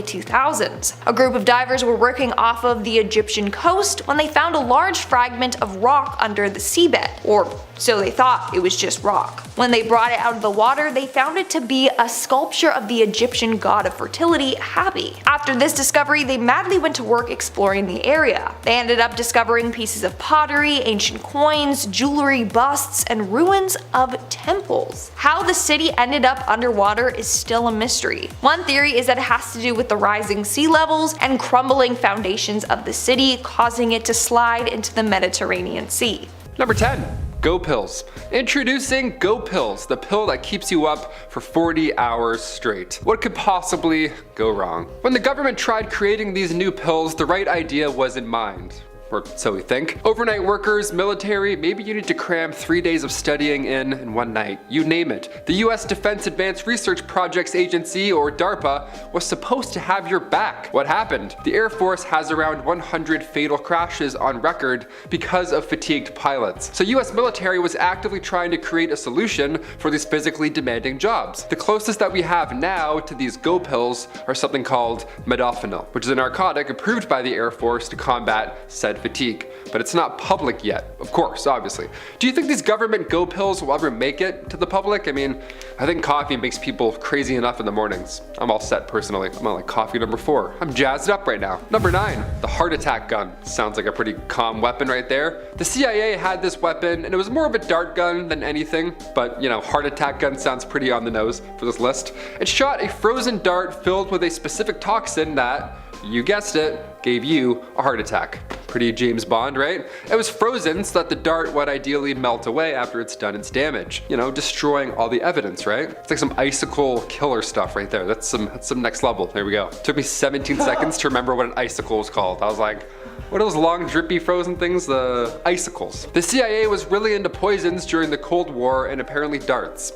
2000s. A group of divers were working off of the Egyptian coast when they found a large fragment of rock under the seabed, or so they thought. It was just rock. When they brought it out of the water, they found it to be a sculpture of the Egyptian god of fertility, Hapi. After this discovery, they madly went to work exploring the area. They ended up discovering pieces of pottery, ancient coins, jewelry, busts, and ruins of temples. How the city ended up underwater is still a mystery. One theory is that it has to do with the rising sea levels and crumbling foundations of the city, causing it to slide into the Mediterranean Sea. Number 10. Go Pills. Introducing Go Pills, the pill that keeps you up for 40 hours straight. What could possibly go wrong? When the government tried creating these new pills, the right idea was in mind. Or so we think. Overnight workers, military, maybe you need to cram 3 days of studying in one night. You name it. The US Defense Advanced Research Projects Agency, or DARPA, was supposed to have your back. What happened? The Air Force has around 100 fatal crashes on record because of fatigued pilots. So US military was actively trying to create a solution for these physically demanding jobs. The closest that we have now to these Go Pills are something called modafinil, which is a narcotic approved by the Air Force to combat said fatigue, but it's not public yet, of course, obviously. Do you think these government Go Pills will ever make it to the public? I mean, I think coffee makes people crazy enough in the mornings. I'm all set personally. I'm on like coffee number 4. I'm jazzed up right now. Number 9, the heart attack gun. Sounds like a pretty calm weapon right there. The CIA had this weapon and it was more of a dart gun than anything, but you know, heart attack gun sounds pretty on the nose for this list. It shot a frozen dart filled with a specific toxin that, you guessed it, gave you a heart attack. Pretty James Bond, right? It was frozen so that the dart would ideally melt away after it's done its damage. You know, destroying all the evidence, right? It's like some icicle killer stuff right there. That's some next level. There we go. It took me 17 seconds to remember what an icicle was called. I was like, what are those long drippy frozen things? The icicles. The CIA was really into poisons during the Cold War and apparently darts.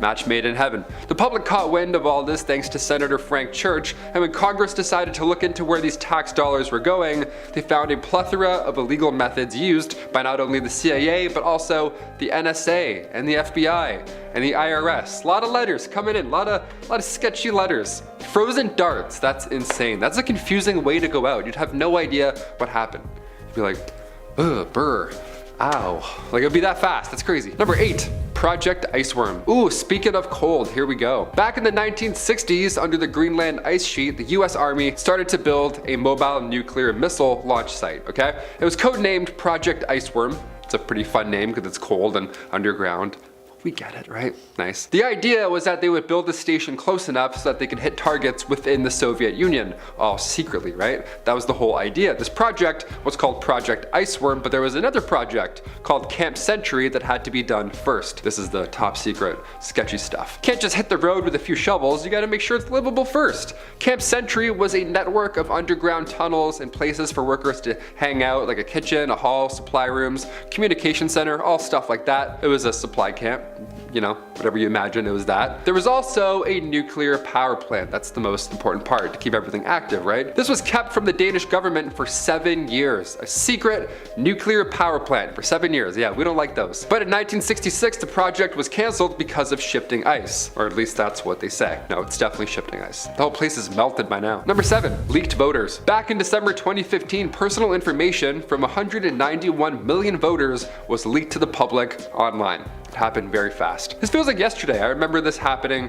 Match made in heaven. The public caught wind of all this thanks to Senator Frank Church, and when Congress decided to look into where these tax dollars were going, they found a plethora of illegal methods used by not only the CIA, but also the NSA and the FBI and the IRS. A lot of letters coming in, a lot of sketchy letters. Frozen darts, that's insane. That's a confusing way to go out. You'd have no idea what happened. You'd be like, ugh, brr, ow. Like it'd be that fast, that's crazy. Number 8. Project Iceworm. Ooh, speaking of cold, here we go. Back in the 1960s, under the Greenland ice sheet, the US Army started to build a mobile nuclear missile launch site, okay? It was codenamed Project Iceworm. It's a pretty fun name because it's cold and underground. We get it, right? Nice. The idea was that they would build the station close enough so that they could hit targets within the Soviet Union, all secretly, right? That was the whole idea. This project was called Project Iceworm, but there was another project called Camp Century that had to be done first. This is the top secret, sketchy stuff. Can't just hit the road with a few shovels, you gotta make sure it's livable first. Camp Century was a network of underground tunnels and places for workers to hang out, like a kitchen, a hall, supply rooms, communication center, all stuff like that. It was a supply camp. You know, whatever you imagine, it was that. There was also a nuclear power plant. That's the most important part, to keep everything active, right? This was kept from the Danish government for 7 years. A secret nuclear power plant for 7 years. Yeah, we don't like those. But in 1966, the project was canceled because of shifting ice. Or at least that's what they say. No, it's definitely shifting ice. The whole place is melted by now. Number 7, leaked voters. Back in December 2015, personal information from 191 million voters was leaked to the public online. It happened very fast. This feels like yesterday. I remember this happening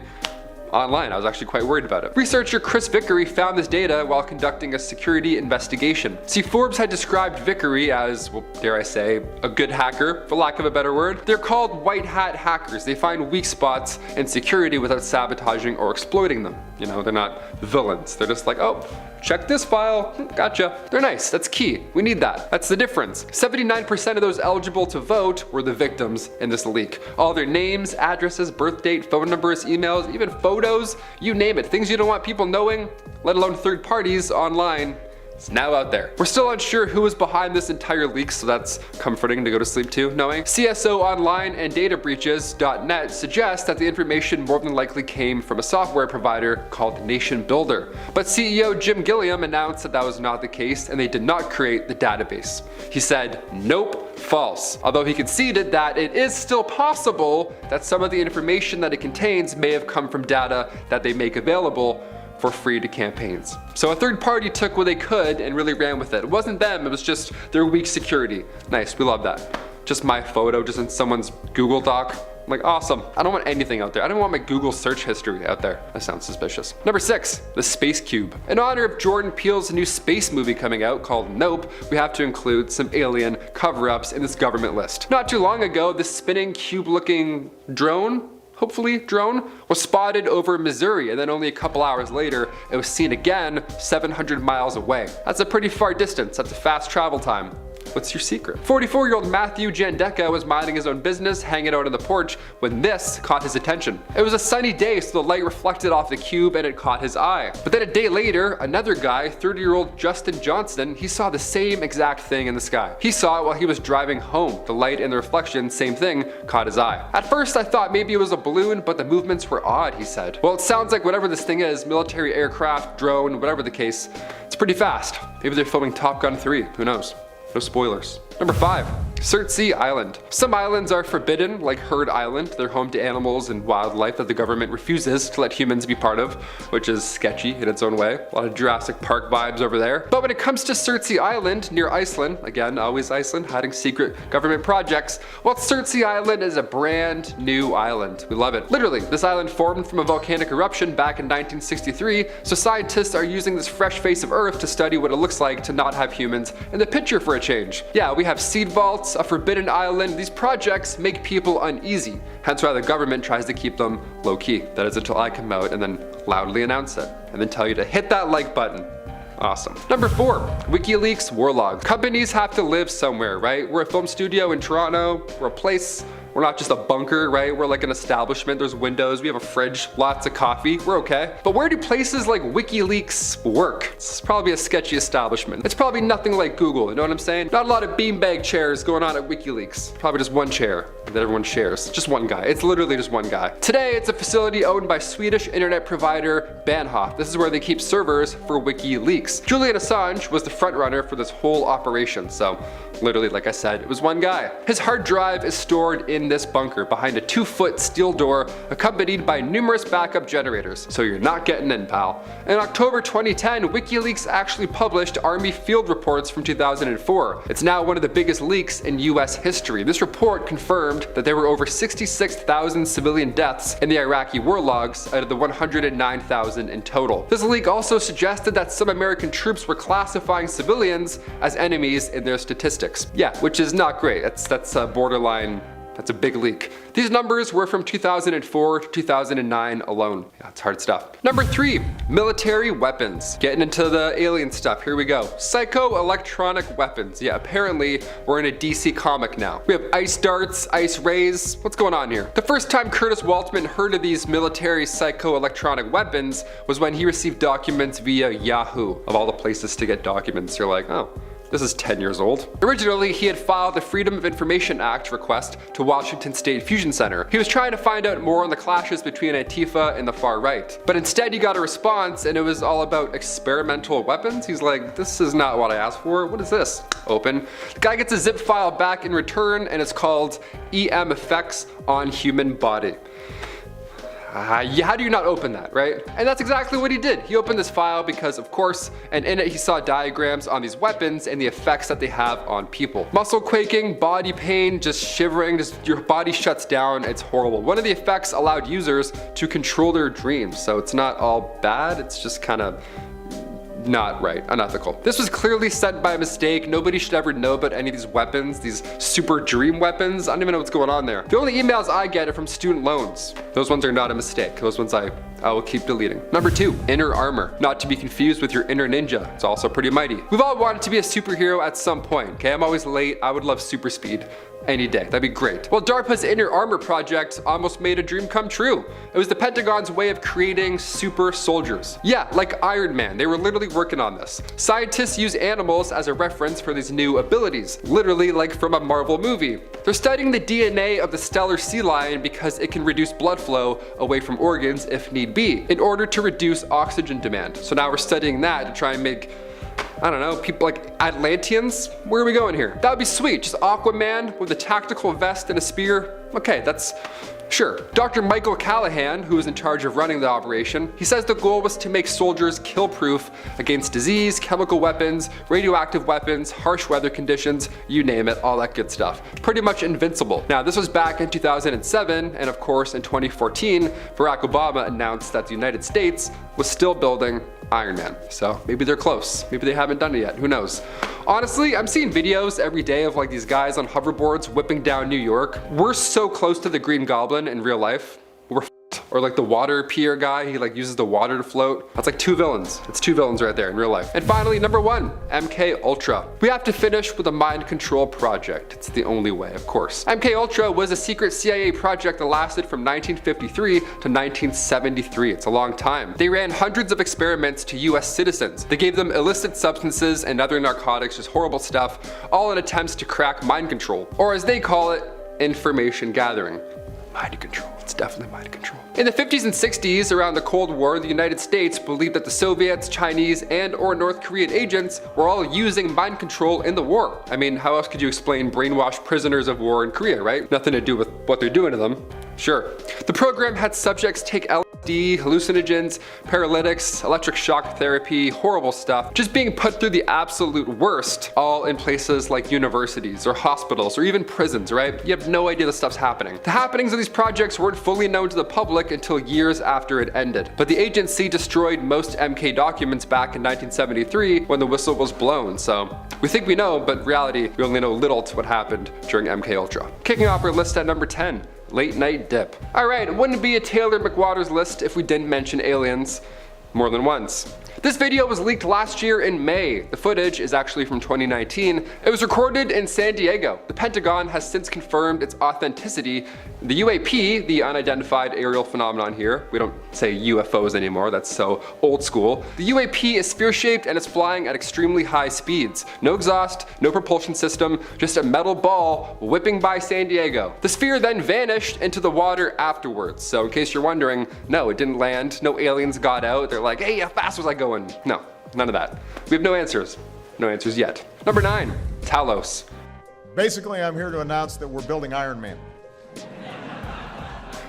online. I was actually quite worried about it. Researcher Chris Vickery found this data while conducting a security investigation. See, Forbes had described Vickery as, well, dare I say, a good hacker, for lack of a better word. They're called white hat hackers. They find weak spots in security without sabotaging or exploiting them. You know, they're not villains. They're just like, oh, check this file, gotcha. They're nice, that's key. We need that. That's the difference. 79% of those eligible to vote were the victims in this leak. All their names, addresses, birth date, phone numbers, emails, even photos, you name it. Things you don't want people knowing, let alone third parties online, It's now out there. We're still unsure who was behind this entire leak, so that's comforting to go to sleep to knowing. CSO Online and databreaches.net suggest that the information more than likely came from a software provider called Nation Builder. But CEO Jim Gilliam announced that that was not the case and they did not create the database. He said, nope, false. Although he conceded that it is still possible that some of the information that it contains may have come from data that they make available for free to campaigns. So a third party took what they could and really ran with it. It wasn't them, it was just their weak security. Nice, we love that. Just my photo, just in someone's Google Doc. I'm like, awesome. I don't want anything out there. I don't want my Google search history out there. That sounds suspicious. Number 6, the Space Cube. In honor of Jordan Peele's new space movie coming out called Nope, we have to include some alien cover-ups in this government list. Not too long ago, this spinning cube-looking drone, hopefully drone, was spotted over Missouri, and then only a couple hours later, it was seen again 700 miles away. That's a pretty far distance. That's a fast travel time. What's your secret? 44-year-old Matthew Jandeka was minding his own business, hanging out on the porch, when this caught his attention. It was a sunny day, so the light reflected off the cube and it caught his eye. But then a day later, another guy, 30-year-old Justin Johnston, he saw the same exact thing in the sky. He saw it while he was driving home. The light and the reflection, same thing, caught his eye. At first, I thought maybe it was a balloon, but the movements were odd, he said. Well, it sounds like whatever this thing is, military aircraft, drone, whatever the case, it's pretty fast. Maybe they're filming Top Gun 3, who knows? No spoilers. Number 5, Surtsey Island. Some islands are forbidden, like Heard Island. They're home to animals and wildlife that the government refuses to let humans be part of, which is sketchy in its own way. A lot of Jurassic Park vibes over there. But when it comes to Surtsey Island, near Iceland, again, always Iceland, hiding secret government projects, well, Surtsey Island is a brand new island. We love it. Literally, this island formed from a volcanic eruption back in 1963, so scientists are using this fresh face of Earth to study what it looks like to not have humans in the picture for a change. Yeah, we have seed vaults, a forbidden island. These projects make people uneasy, hence why the government tries to keep them low-key. That is until I come out and then loudly announce it, and then tell you to hit that like button. Awesome. Number 4, WikiLeaks war logs. Companies have to live somewhere, right? We're a film studio in Toronto, we're a place. We're not just a bunker, right? We're like an establishment. There's windows, we have a fridge, lots of coffee, we're okay. But where do places like WikiLeaks work? It's probably a sketchy establishment. It's probably nothing like Google, you know what I'm saying? Not a lot of beanbag chairs going on at WikiLeaks. Probably just one chair that everyone shares. Just one guy. It's literally just one guy. Today, it's a facility owned by Swedish internet provider Bahnhof. This is where they keep servers for WikiLeaks. Julian Assange was the front runner for this whole operation, so literally, like I said, it was one guy. His hard drive is stored in this bunker behind a 2-foot steel door accompanied by numerous backup generators. So you're not getting in, pal. In October 2010, WikiLeaks actually published Army field reports from 2004. It's now one of the biggest leaks in US history. This report confirmed that there were over 66,000 civilian deaths in the Iraqi war logs out of the 109,000 in total. This leak also suggested that some American troops were classifying civilians as enemies in their statistics. Yeah, which is not great. That's borderline. That's a big leak. These numbers were from 2004 to 2009 alone. Yeah, it's hard stuff. Number 3, military weapons. Getting into the alien stuff, here we go. Psycho-electronic weapons. Yeah, apparently we're in a DC comic now. We have ice darts, ice rays. What's going on here? The first time Curtis Waltman heard of these military psycho-electronic weapons was when he received documents via Yahoo. Of all the places to get documents, you're like, oh. This is 10 years old. Originally, he had filed the Freedom of Information Act request to Washington State Fusion Center. He was trying to find out more on the clashes between Antifa and the far right. But instead he got a response and it was all about experimental weapons. He's like, this is not what I asked for. What is this? Open. The guy gets a zip file back in return and it's called EM Effects on Human Body. How do you not open that, right? And that's exactly what he did. He opened this file because, of course, and in it he saw diagrams on these weapons and the effects that they have on people. Muscle quaking, body pain, just shivering, just your body shuts down, it's horrible. One of the effects allowed users to control their dreams, so it's not all bad, it's just kind of not right, unethical. This was clearly sent by mistake. Nobody should ever know about any of these weapons, these super dream weapons. I don't even know what's going on there. The only emails I get are from student loans. Those ones are not a mistake. Those ones I I will keep deleting. Number 2, inner armor. Not to be confused with your inner ninja. It's also pretty mighty. We've all wanted to be a superhero at some point, okay? I'm always late. I would love super speed. Any day, that'd be great. Well, DARPA's Inner Armor project almost made a dream come true. It was the Pentagon's way of creating super soldiers. Yeah, like Iron Man, they were literally working on this. Scientists use animals as a reference for these new abilities, literally like from a Marvel movie. They're studying the DNA of the stellar sea lion because it can reduce blood flow away from organs if need be, in order to reduce oxygen demand. So now we're studying that to try and make, I don't know, people like Atlanteans? Where are we going here? That would be sweet. Just Aquaman with a tactical vest and a spear. Okay, that's sure. Dr. Michael Callahan, who is in charge of running the operation, he says the goal was to make soldiers kill-proof against disease, chemical weapons, radioactive weapons, harsh weather conditions, you name it, all that good stuff. Pretty much invincible. Now, this was back in 2007, and of course in 2014, Barack Obama announced that the United States was still building Iron Man. So maybe they're close. Maybe they haven't done it yet. Who knows? Honestly, I'm seeing videos every day of like these guys on hoverboards whipping down New York. We're so close to the Green Goblin in real life. We're f***ed. Or like the water peer guy, he like uses the water to float. That's like 2 villains. It's 2 villains right there in real life. And finally, number 1, MK Ultra. We have to finish with a mind control project. It's the only way, of course. MK Ultra was a secret CIA project that lasted from 1953 to 1973. It's a long time. They ran hundreds of experiments to US citizens. They gave them illicit substances and other narcotics, just horrible stuff, all in attempts to crack mind control. Or as they call it, information gathering. Mind control. It's definitely mind control. In the 50s and 60s, around the Cold War, the United States believed that the Soviets, Chinese, and or North Korean agents were all using mind control in the war. I mean, how else could you explain brainwashed prisoners of war in Korea, right? Nothing to do with what they're doing to them. Sure. The program had subjects take LSD, hallucinogens, paralytics, electric shock therapy, horrible stuff, just being put through the absolute worst, all in places like universities or hospitals or even prisons, right? You have no idea this stuff's happening. The happenings of these projects weren't fully known to the public until years after it ended, but the agency destroyed most MK documents back in 1973 when the whistle was blown, so we think we know, but in reality, we only know little to what happened during MK Ultra. Kicking off our list at number 10. Late night dip. Alright, it wouldn't be a Taylor McWaters list if we didn't mention aliens more than once. This video was leaked last year in May. The footage is actually from 2019. It was recorded in San Diego. The Pentagon has since confirmed its authenticity. The UAP, the unidentified aerial phenomenon here, we don't say UFOs anymore, that's so old school. The UAP is sphere-shaped and it's flying at extremely high speeds. No exhaust, no propulsion system, just a metal ball whipping by San Diego. The sphere then vanished into the water afterwards. So in case you're wondering, no, it didn't land, no aliens got out. They're like, hey, how fast was I going? No, none of that. We have no answers. No answers yet. Number 9, Talos. Basically, I'm here to announce that we're building Iron Man.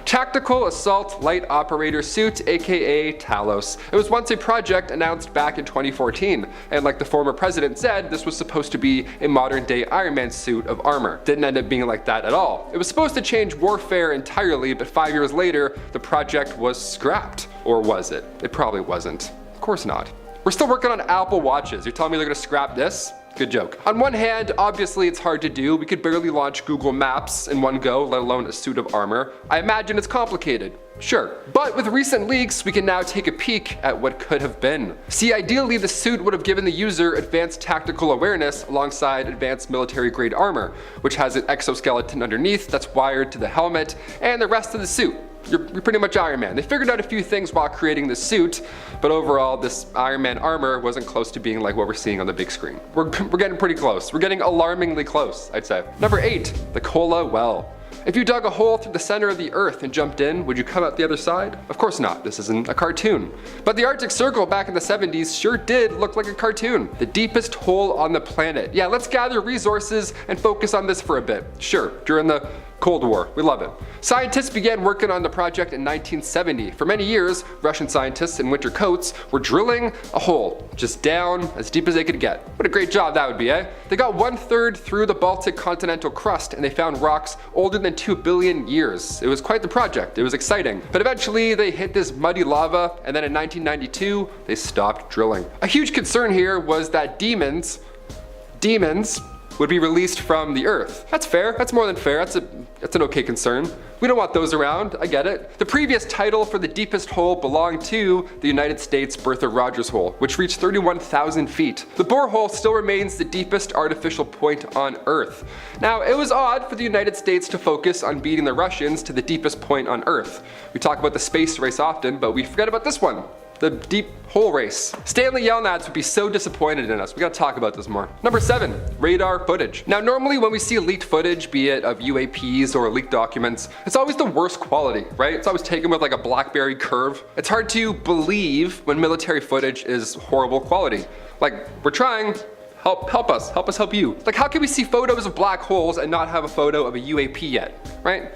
Tactical Assault Light Operator Suit, aka Talos. It was once a project announced back in 2014, and like the former president said, this was supposed to be a modern day Iron Man suit of armor. Didn't end up being like that at all. It was supposed to change warfare entirely, but 5 years later, the project was scrapped. Or was it? It probably wasn't. Of course not. We're still working on Apple Watches. You're telling me they're gonna scrap this? Good joke. On one hand, obviously it's hard to do. We could barely launch Google Maps in one go, let alone a suit of armor. I imagine it's complicated. Sure. But with recent leaks, we can now take a peek at what could have been. See, ideally the suit would have given the user advanced tactical awareness alongside advanced military grade armor, which has an exoskeleton underneath that's wired to the helmet and the rest of the suit. You're pretty much Iron Man. They figured out a few things while creating the suit, but overall this Iron Man armor wasn't close to being like what we're seeing on the big screen. We're getting pretty close. We're getting alarmingly close, I'd say. Number 8, the Kola Well. If you dug a hole through the center of the earth and jumped in, would you come out the other side? Of course not, this isn't a cartoon. But the Arctic Circle back in the 70s sure did look like a cartoon. The deepest hole on the planet. Yeah, let's gather resources and focus on this for a bit. Sure, during the Cold War, we love it. Scientists began working on the project in 1970. For many years, Russian scientists in winter coats were drilling a hole, just down as deep as they could get. What a great job that would be, eh? They got 1/3 through the Baltic continental crust and they found rocks older than 2 billion years. It was quite the project, it was exciting. But eventually they hit this muddy lava and then in 1992, they stopped drilling. A huge concern here was that demons would be released from the Earth. That's fair, that's more than fair, that's an okay concern. We don't want those around, I get it. The previous title for the deepest hole belonged to the United States Bertha Rogers hole, which reached 31,000 feet. The borehole still remains the deepest artificial point on Earth. Now, it was odd for the United States to focus on beating the Russians to the deepest point on Earth. We talk about the space race often, but we forget about this one. The deep hole race. Stanley Yelnats would be so disappointed in us. We gotta talk about this more. Number 7, radar footage. Now normally when we see leaked footage, be it of UAPs or leaked documents, it's always the worst quality, right? It's always taken with like a BlackBerry curve. It's hard to believe when military footage is horrible quality. Like, we're trying, help us help you. Like, how can we see photos of black holes and not have a photo of a UAP yet, right?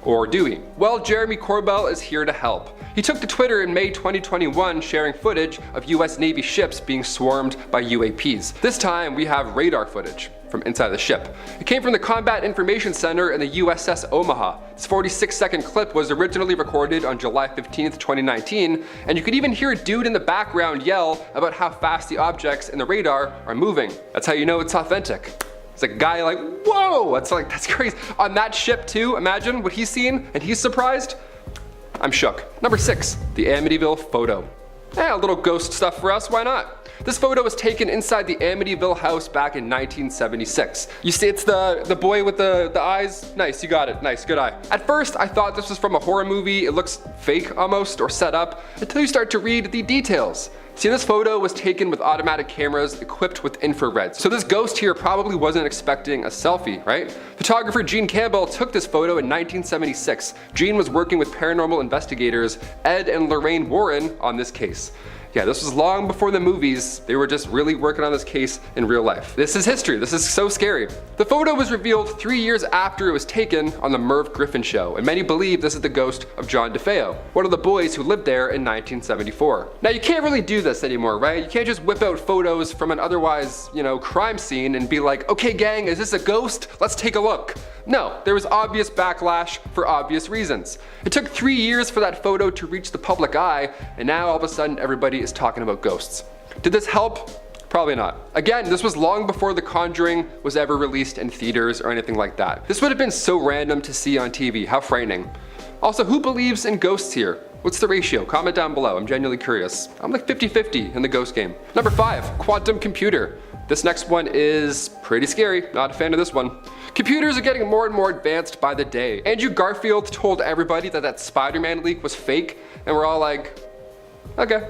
Or do we? Well, Jeremy Corbell is here to help. He took to Twitter in May 2021 sharing footage of US Navy ships being swarmed by UAPs. This time we have radar footage from inside the ship. It came from the Combat Information Center in the USS Omaha. This 46-second clip was originally recorded on July 15th, 2019, and you could even hear a dude in the background yell about how fast the objects in the radar are moving. That's how you know it's authentic. It's a guy like, whoa, that's crazy. On that ship too, imagine what he's seen and he's surprised. I'm shook. Number 6, the Amityville photo. A little ghost stuff for us, why not? This photo was taken inside the Amityville house back in 1976. You see it's the boy with the eyes? Nice, you got it, nice, good eye. At first, I thought this was from a horror movie. It looks fake almost, or set up, until you start to read the details. See, this photo was taken with automatic cameras equipped with infrared. So this ghost here probably wasn't expecting a selfie, right? Photographer Gene Campbell took this photo in 1976. Gene was working with paranormal investigators Ed and Lorraine Warren on this case. Yeah, this was long before the movies. They were just really working on this case in real life. This is history. This is so scary. The photo was revealed 3 years after it was taken on the Merv Griffin show, and many believe this is the ghost of John DeFeo, one of the boys who lived there in 1974. Now, you can't really do this anymore, right? You can't just whip out photos from an otherwise, crime scene and be like, okay gang, is this a ghost? Let's take a look. No, there was obvious backlash for obvious reasons. It took 3 years for that photo to reach the public eye, and now all of a sudden everybody is talking about ghosts. Did this help? Probably not. Again, this was long before The Conjuring was ever released in theaters or anything like that. This would have been so random to see on TV, how frightening. Also, who believes in ghosts here? What's the ratio? Comment down below, I'm genuinely curious. I'm like 50-50 in the ghost game. Number 5, quantum computer. This next one is pretty scary, not a fan of this one. Computers are getting more and more advanced by the day. Andrew Garfield told everybody that Spider-Man leak was fake, and we're all like, okay,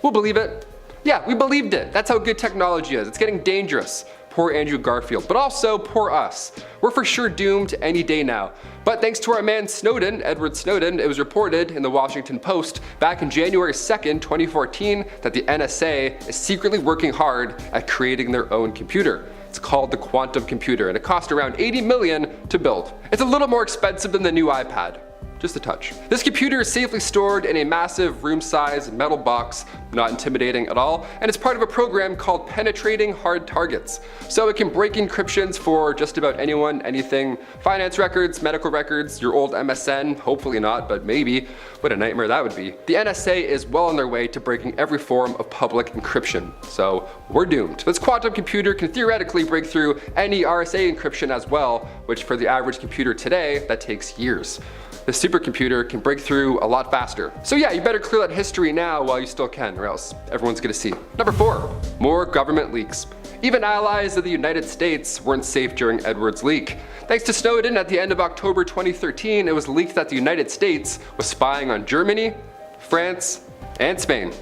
we'll believe it. Yeah, we believed it. That's how good technology is. It's getting dangerous. Poor Andrew Garfield, but also poor us. We're for sure doomed any day now. But thanks to our man Snowden, Edward Snowden, it was reported in the Washington Post back in January 2nd, 2014, that the NSA is secretly working hard at creating their own computer. It's called the quantum computer, and it cost around $80 million to build. It's a little more expensive than the new iPad. Just a touch. This computer is safely stored in a massive room-sized metal box, not intimidating at all, and it's part of a program called Penetrating Hard Targets. So it can break encryptions for just about anyone, anything, finance records, medical records, your old MSN, hopefully not, but maybe. What a nightmare that would be. The NSA is well on their way to breaking every form of public encryption, so we're doomed. This quantum computer can theoretically break through any RSA encryption as well, which for the average computer today, that takes years. The supercomputer can break through a lot faster. So yeah, you better clear that history now while you still can, or else everyone's gonna see. Number 4, more government leaks. Even allies of the United States weren't safe during Edward's leak. Thanks to Snowden, at the end of October 2013, it was leaked that the United States was spying on Germany, France, and Spain,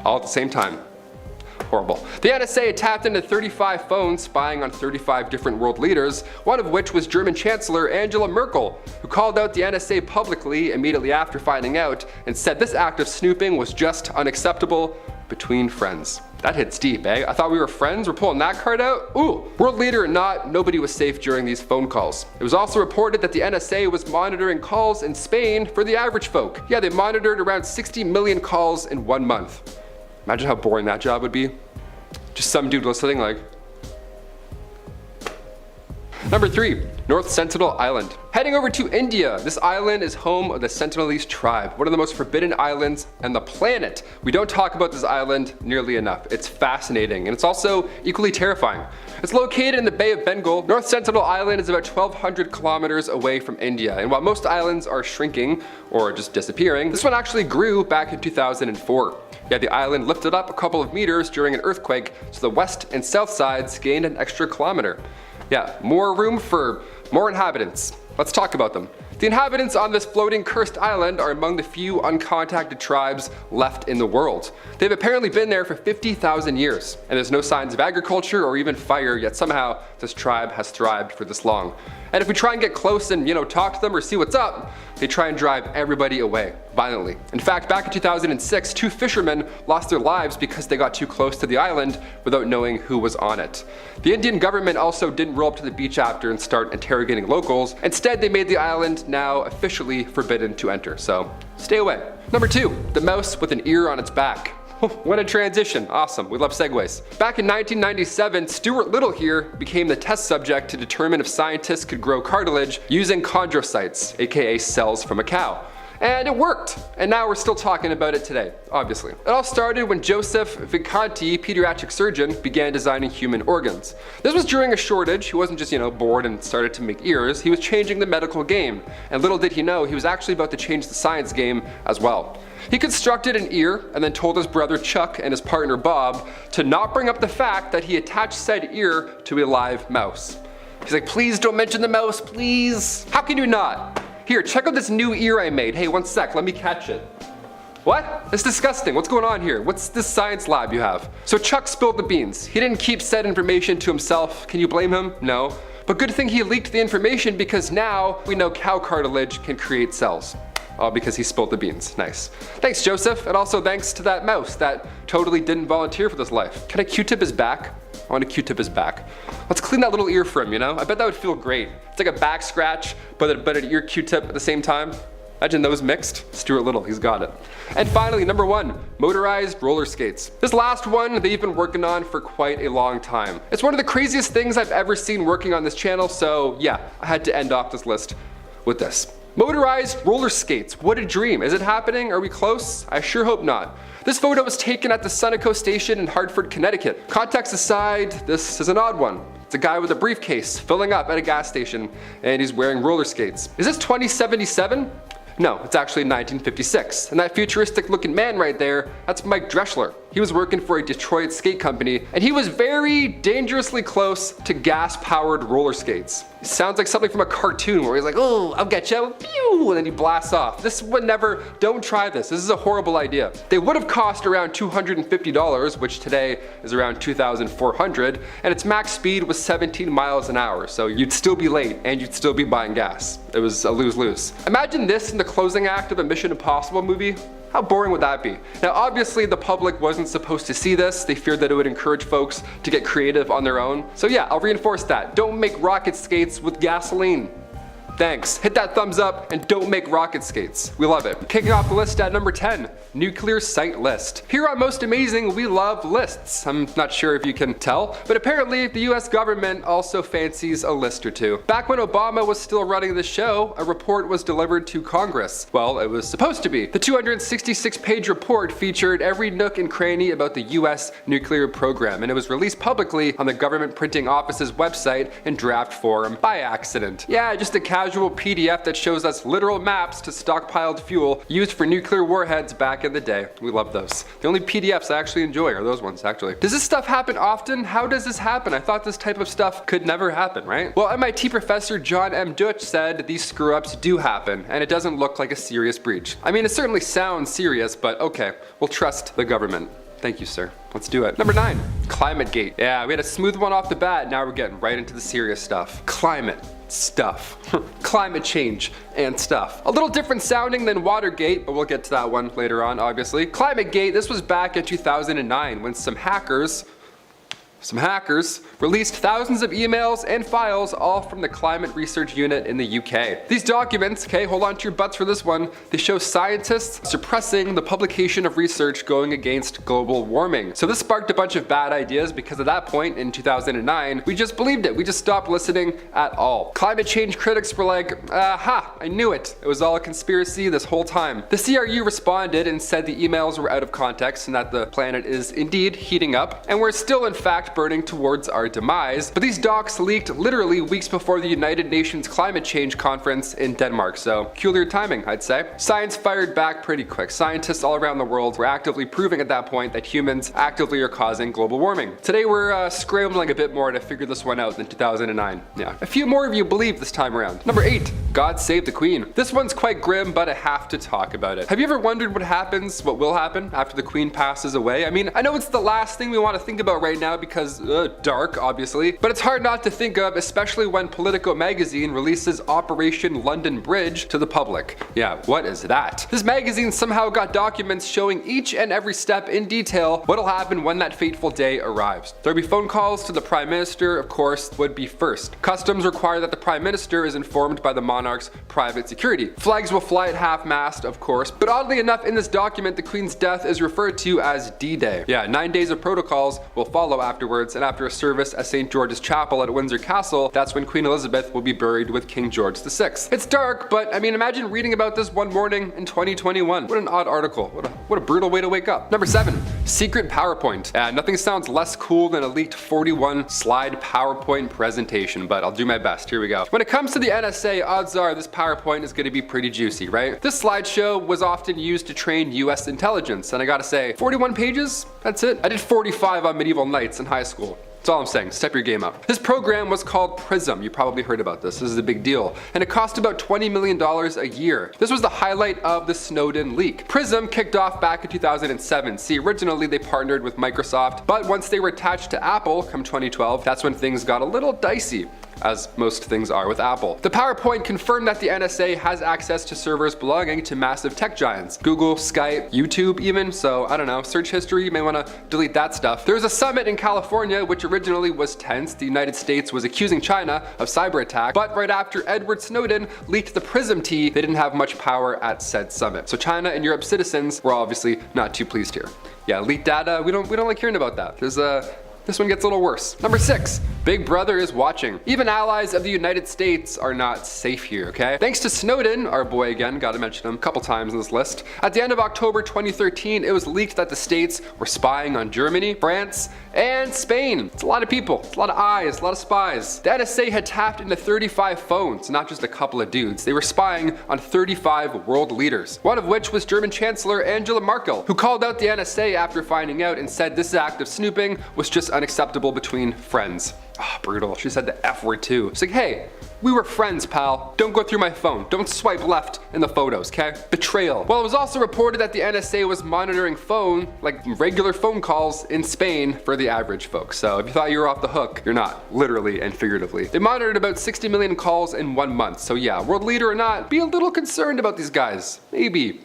all at the same time. Horrible. The NSA tapped into 35 phones spying on 35 different world leaders, one of which was German Chancellor Angela Merkel, who called out the NSA publicly immediately after finding out and said this act of snooping was just unacceptable between friends. That hits deep, eh? I thought we were friends, we're pulling that card out? Ooh, world leader or not, nobody was safe during these phone calls. It was also reported that the NSA was monitoring calls in Spain for the average folk. Yeah, they monitored around 60 million calls in 1 month. Imagine how boring that job would be. Just some dude listening like. Number 3, North Sentinel Island. Heading over to India, this island is home of the Sentinelese tribe, one of the most forbidden islands on the planet. We don't talk about this island nearly enough. It's fascinating, and it's also equally terrifying. It's located in the Bay of Bengal. North Sentinel Island is about 1,200 kilometers away from India, and while most islands are shrinking or just disappearing, this one actually grew back in 2004. Yeah, the island lifted up a couple of meters during an earthquake, so the west and south sides gained an extra kilometer. Yeah, more room for more inhabitants. Let's talk about them. The inhabitants on this floating cursed island are among the few uncontacted tribes left in the world. They've apparently been there for 50,000 years, and there's no signs of agriculture or even fire, yet somehow this tribe has thrived for this long. And if we try and get close and, talk to them or see what's up, they try and drive everybody away, violently. In fact, back in 2006, 2 fishermen lost their lives because they got too close to the island without knowing who was on it. The Indian government also didn't roll up to the beach after and start interrogating locals. Instead, they made the island now officially forbidden to enter, so stay away. Number 2, the mouse with an ear on its back. What a transition. Awesome. We love segues. Back in 1997, Stuart Little here became the test subject to determine if scientists could grow cartilage using chondrocytes, aka cells from a cow. And it worked, and now we're still talking about it today, obviously. It all started when Joseph Vicanti, pediatric surgeon, began designing human organs. This was during a shortage. He wasn't just, bored and started to make ears. He was changing the medical game, and little did he know he was actually about to change the science game as well. He constructed an ear and then told his brother Chuck and his partner Bob to not bring up the fact that he attached said ear to a live mouse. He's like, please don't mention the mouse, please. How can you not? Here, check out this new ear I made. Hey, one sec, let me catch it. What? That's disgusting. What's going on here? What's this science lab you have? So Chuck spilled the beans. He didn't keep said information to himself. Can you blame him? No. But good thing he leaked the information, because now we know cow cartilage can create cells. All because he spilled the beans. Nice. Thanks, Joseph, and also thanks to that mouse that totally didn't volunteer for this life. Can I Q-tip his back? I want to Q-tip his back. Let's clean that little ear for him, I bet that would feel great. It's like a back scratch, but an ear Q-tip at the same time. Imagine those mixed. Stuart Little, he's got it. And finally, number 1, motorized roller skates. This last one they've been working on for quite a long time. It's one of the craziest things I've ever seen working on this channel, so yeah, I had to end off this list with this. Motorized roller skates, what a dream. Is it happening? Are we close? I sure hope not. This photo was taken at the Sunoco station in Hartford, Connecticut. Context aside, this is an odd one. It's a guy with a briefcase filling up at a gas station, and he's wearing roller skates. Is this 2077? No, it's actually 1956. And that futuristic looking man right there, that's Mike Dreschler. He was working for a Detroit skate company, and he was very dangerously close to gas-powered roller skates. It sounds like something from a cartoon where he's like, oh, I'll get you, pew, and then he blasts off. This would never, don't try this. This is a horrible idea. They would have cost around $250, which today is around $2,400, and its max speed was 17 miles an hour, so you'd still be late and you'd still be buying gas. It was a lose-lose. Imagine this in the closing act of a Mission Impossible movie. How boring would that be? Now obviously the public wasn't supposed to see this. They feared that it would encourage folks to get creative on their own. So yeah, I'll reinforce that. Don't make rocket skates with gasoline. Thanks. Hit that thumbs up and don't make rocket skates. We love it. Kicking off the list at number 10, nuclear site list. Here on Most Amazing, we love lists. I'm not sure if you can tell, but apparently the US government also fancies a list or two. Back when Obama was still running the show, a report was delivered to Congress. Well, it was supposed to be. The 266-page report featured every nook and cranny about the US nuclear program, and it was released publicly on the government printing office's website in draft form by accident. Yeah, just a casual PDF that shows us literal maps to stockpiled fuel used for nuclear warheads back in the day. We love those. The only PDFs I actually enjoy are those ones, actually. Does this stuff happen often? How does this happen? I thought this type of stuff could never happen, right? Well, MIT professor John M. Deutsch said these screw-ups do happen, and it doesn't look like a serious breach. I mean, it certainly sounds serious, but okay, we'll trust the government. Thank you, sir. Let's do it. Number 9, ClimateGate. Yeah, we had a smooth one off the bat. Now we're getting right into the serious stuff. Climate stuff. Climate change and stuff. A little different sounding than Watergate, but we'll get to that one later on, obviously. ClimateGate, this was back in 2009 when some hackers Some hackers released thousands of emails and files, all from the Climate Research Unit in the UK. These documents, okay, hold on to your butts for this one, they show scientists suppressing the publication of research going against global warming. So this sparked a bunch of bad ideas because at that point in 2009, we just believed it. We just stopped listening at all. Climate change critics were like, aha, I knew it. It was all a conspiracy this whole time. The CRU responded and said the emails were out of context and that the planet is indeed heating up, and we're still in fact burning towards our demise. But these docs leaked literally weeks before the United Nations Climate Change Conference in Denmark, so peculiar timing, I'd say. Science fired back pretty quick. Scientists all around the world were actively proving at that point that humans actively are causing global warming. Today we're scrambling a bit more to figure this one out than 2009. Yeah, a few more of you believe this time around. Number 8, God Save the Queen. This one's quite grim, but I have to talk about it. Have you ever wondered what will happen after the Queen passes away? I mean, I know it's the last thing we want to think about right now because dark, obviously, but it's hard not to think of, especially when Politico magazine releases Operation London Bridge to the public. Yeah, what is that? This magazine somehow got documents showing each and every step in detail what'll happen when that fateful day arrives. There'll be phone calls to the Prime Minister, of course, would be first. Customs require that the Prime Minister is informed by the monarch's private security. Flags will fly at half-mast, of course, but oddly enough in this document the Queen's death is referred to as D-Day. Yeah, 9 days of protocols will follow afterwards, and after a service at St. George's Chapel at Windsor Castle, that's when Queen Elizabeth will be buried with King George VI. It's dark, but I mean, imagine reading about this one morning in 2021. What an odd article. What a brutal way to wake up. Number 7, secret PowerPoint. Nothing sounds less cool than a leaked 41 slide PowerPoint presentation, but I'll do my best. Here we go. When it comes to the NSA, odds are this PowerPoint is going to be pretty juicy, right? This slideshow was often used to train US intelligence, and I gotta say, 41 pages? That's it. I did 45 on medieval knights in high school. That's all I'm saying, step your game up. This program was called PRISM. You probably heard about this. This is a big deal. And it cost about $20 million a year. This was the highlight of the Snowden leak. PRISM kicked off back in 2007. See, originally they partnered with Microsoft, but once they were attached to Apple come 2012, that's when things got a little dicey, as most things are with Apple. The PowerPoint confirmed that the NSA has access to servers belonging to massive tech giants. Google, Skype, YouTube even, so I don't know, search history, you may want to delete that stuff. There was a summit in California which originally was tense. The United States was accusing China of cyber attack, but right after Edward Snowden leaked the PRISM tea, they didn't have much power at said summit. So China and Europe citizens were obviously not too pleased here. Yeah, leaked data, we don't like hearing about that. This one gets a little worse. Number 6, Big Brother is watching. Even allies of the United States are not safe here, okay? Thanks to Snowden, our boy again, gotta mention him a couple times in this list. At the end of October 2013, it was leaked that the states were spying on Germany, France, and Spain. It's a lot of people, it's a lot of eyes, a lot of spies. The NSA had tapped into 35 phones, not just a couple of dudes. They were spying on 35 world leaders, one of which was German Chancellor Angela Merkel, who called out the NSA after finding out and said this act of snooping was just unacceptable between friends. Ah, brutal. She said the F word too. She's like, hey, we were friends, pal. Don't go through my phone. Don't swipe left in the photos, okay? Betrayal. Well, it was also reported that the NSA was monitoring regular phone calls in Spain for the average folks. So if you thought you were off the hook, you're not, literally and figuratively. They monitored about 60 million calls in 1 month. So yeah, world leader or not, be a little concerned about these guys. Maybe.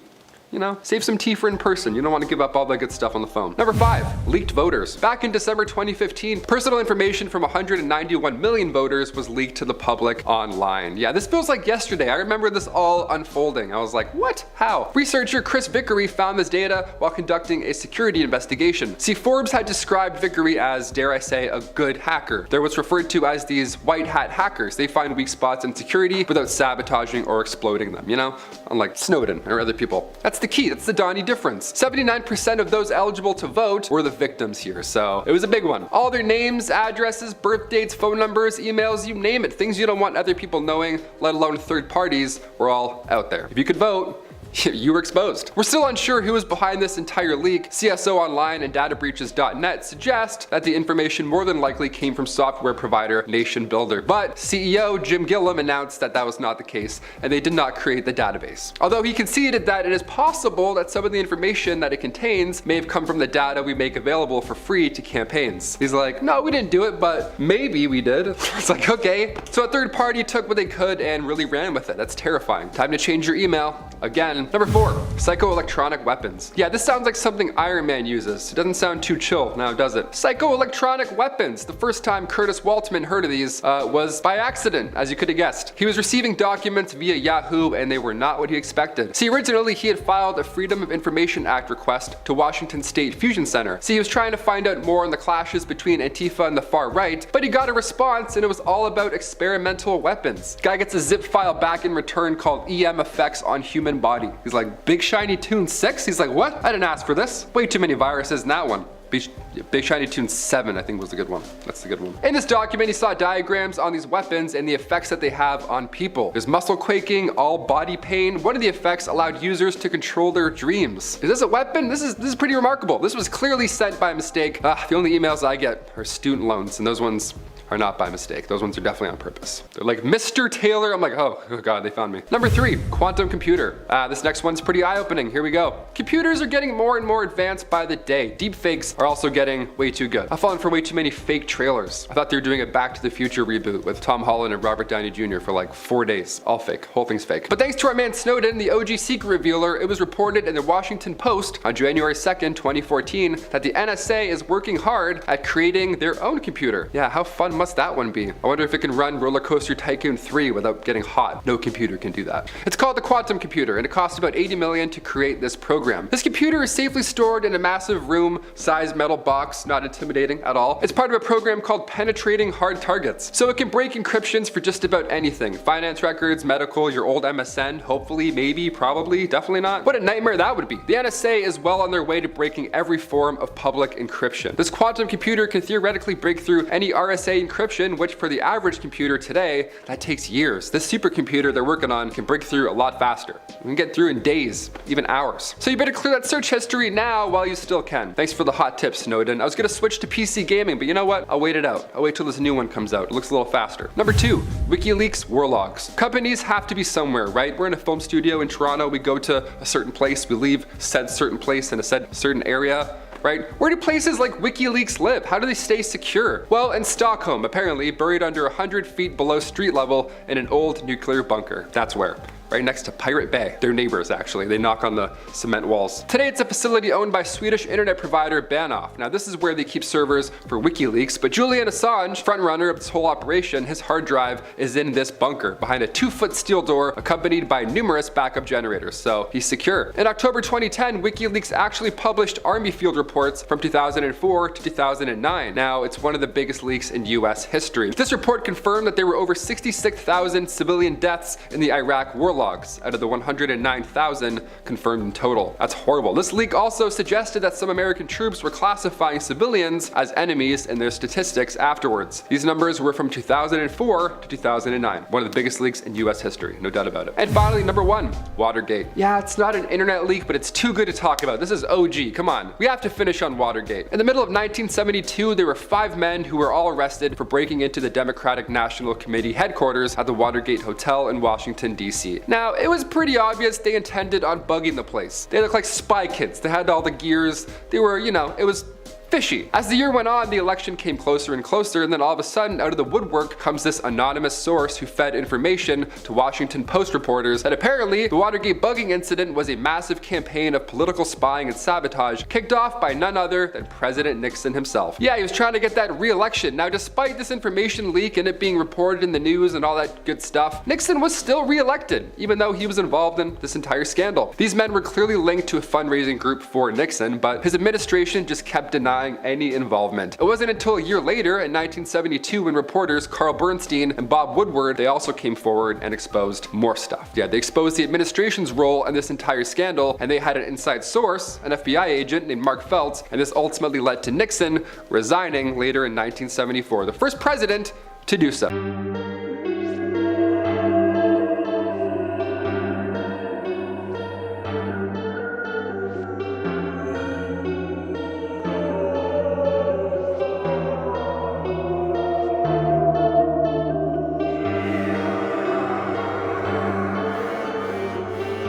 You know, save some tea for in person. You don't want to give up all that good stuff on the phone. Number 5, leaked voters. Back in December 2015, personal information from 191 million voters was leaked to the public online. Yeah, this feels like yesterday. I remember this all unfolding. I was like, what? How? Researcher Chris Vickery found this data while conducting a security investigation. See, Forbes had described Vickery as, dare I say, a good hacker. They're what's referred to as these white hat hackers. They find weak spots in security without sabotaging or exploding them, you know? Unlike Snowden or other people. That's the key, that's the Donnie difference. 79% of those eligible to vote were the victims here, so it was a big one. All their names, addresses, birth dates, phone numbers, emails, you name it, things you don't want other people knowing, let alone third parties, were all out there. If you could vote, you were exposed. We're still unsure who was behind this entire leak. CSO Online and databreaches.net suggest that the information more than likely came from software provider Nation Builder, but CEO Jim Gilliam announced that that was not the case and they did not create the database. Although he conceded that it is possible that some of the information that it contains may have come from the data we make available for free to campaigns. He's like, no, we didn't do it, but maybe we did. It's like, okay. So a third party took what they could and really ran with it. That's terrifying. Time to change your email. Again, 10. Number 4, psychoelectronic weapons. Yeah, this sounds like something Iron Man uses. It doesn't sound too chill now, does it? Psychoelectronic weapons. The first time Curtis Waltman heard of these was by accident, as you could have guessed. He was receiving documents via Yahoo and they were not what he expected. See, originally he had filed a Freedom of Information Act request to Washington State Fusion Center. See, he was trying to find out more on the clashes between Antifa and the far right, but he got a response and it was all about experimental weapons. Guy gets a zip file back in return called EM effects on human body. He's like, Big Shiny Tune 6? He's like, what? I didn't ask for this. Way too many viruses in that one. Big Shiny Tune 7, I think, was the good one. That's the good one. In this document, he saw diagrams on these weapons and the effects that they have on people. There's muscle quaking, all body pain. One of the effects allowed users to control their dreams. Is this a weapon? This is pretty remarkable. This was clearly sent by mistake. The only emails I get are student loans, and those ones are not by mistake. Those ones are definitely on purpose. They're like, Mr. Taylor. I'm like, oh God, they found me. Number 3, quantum computer. This next one's pretty eye-opening. Here we go. Computers are getting more and more advanced by the day. Deepfakes are also getting way too good. I've fallen for way too many fake trailers. I thought they were doing a Back to the Future reboot with Tom Holland and Robert Downey Jr. for like 4 days. All fake. Whole thing's fake. But thanks to our man Snowden, the OG secret revealer, it was reported in the Washington Post on January 2nd, 2014, that the NSA is working hard at creating their own computer. Yeah, how fun must that one be? I wonder if it can run Roller Coaster Tycoon 3 without getting hot. No computer can do that. It's called the quantum computer, and it costs about $80 million to create this program. This computer is safely stored in a massive room-sized metal box, not intimidating at all. It's part of a program called Penetrating Hard Targets. So it can break encryptions for just about anything. Finance records, medical, your old MSN, hopefully, maybe, probably, definitely not. What a nightmare that would be. The NSA is well on their way to breaking every form of public encryption. This quantum computer can theoretically break through any RSA encryption, which for the average computer today, that takes years. This supercomputer they're working on can break through a lot faster. We can get through in days, even hours. So you better clear that search history now while you still can. Thanks for the hot tips, Snowden. I was gonna switch to PC gaming, but you know what? I'll wait it out. I'll wait till this new one comes out. It looks a little faster. Number 2, WikiLeaks war logs. Companies have to be somewhere, right? We're in a film studio in Toronto. We go to a certain place. We leave said certain place in a said certain area. Right? Where do places like WikiLeaks live? How do they stay secure? Well, in Stockholm, apparently, buried under 100 feet below street level in an old nuclear bunker. That's where. Right next to Pirate Bay. They're neighbors, actually. They knock on the cement walls. Today, it's a facility owned by Swedish internet provider Bahnhof. Now, this is where they keep servers for WikiLeaks, but Julian Assange, frontrunner of this whole operation, his hard drive is in this bunker behind a 2-foot steel door accompanied by numerous backup generators, so he's secure. In October 2010, WikiLeaks actually published Army field reports from 2004 to 2009. Now, it's one of the biggest leaks in US history. This report confirmed that there were over 66,000 civilian deaths in the Iraq war logs out of the 109,000 confirmed in total. That's horrible. This leak also suggested that some American troops were classifying civilians as enemies in their statistics afterwards. These numbers were from 2004 to 2009. One of the biggest leaks in US history, no doubt about it. And finally, number 1, Watergate. Yeah, it's not an internet leak, but it's too good to talk about. This is OG, come on. We have to finish on Watergate. In the middle of 1972, there were 5 men who were all arrested for breaking into the Democratic National Committee headquarters at the Watergate Hotel in Washington, D.C. Now, it was pretty obvious they intended on bugging the place. They looked like spy kids. They had all the gears. They were, it was fishy. As the year went on, the election came closer and closer, and then all of a sudden, out of the woodwork comes this anonymous source who fed information to Washington Post reporters that apparently the Watergate bugging incident was a massive campaign of political spying and sabotage kicked off by none other than President Nixon himself. Yeah, he was trying to get that re-election. Now, despite this information leak and it being reported in the news and all that good stuff, Nixon was still re-elected, even though he was involved in this entire scandal. These men were clearly linked to a fundraising group for Nixon, but his administration just kept denying any involvement. It wasn't until a year later in 1972 when reporters Carl Bernstein and Bob Woodward, they also came forward and exposed more stuff. Yeah, they exposed the administration's role in this entire scandal, and they had an inside source, an FBI agent named Mark Feltz, and this ultimately led to Nixon resigning later in 1974, the first president to do so.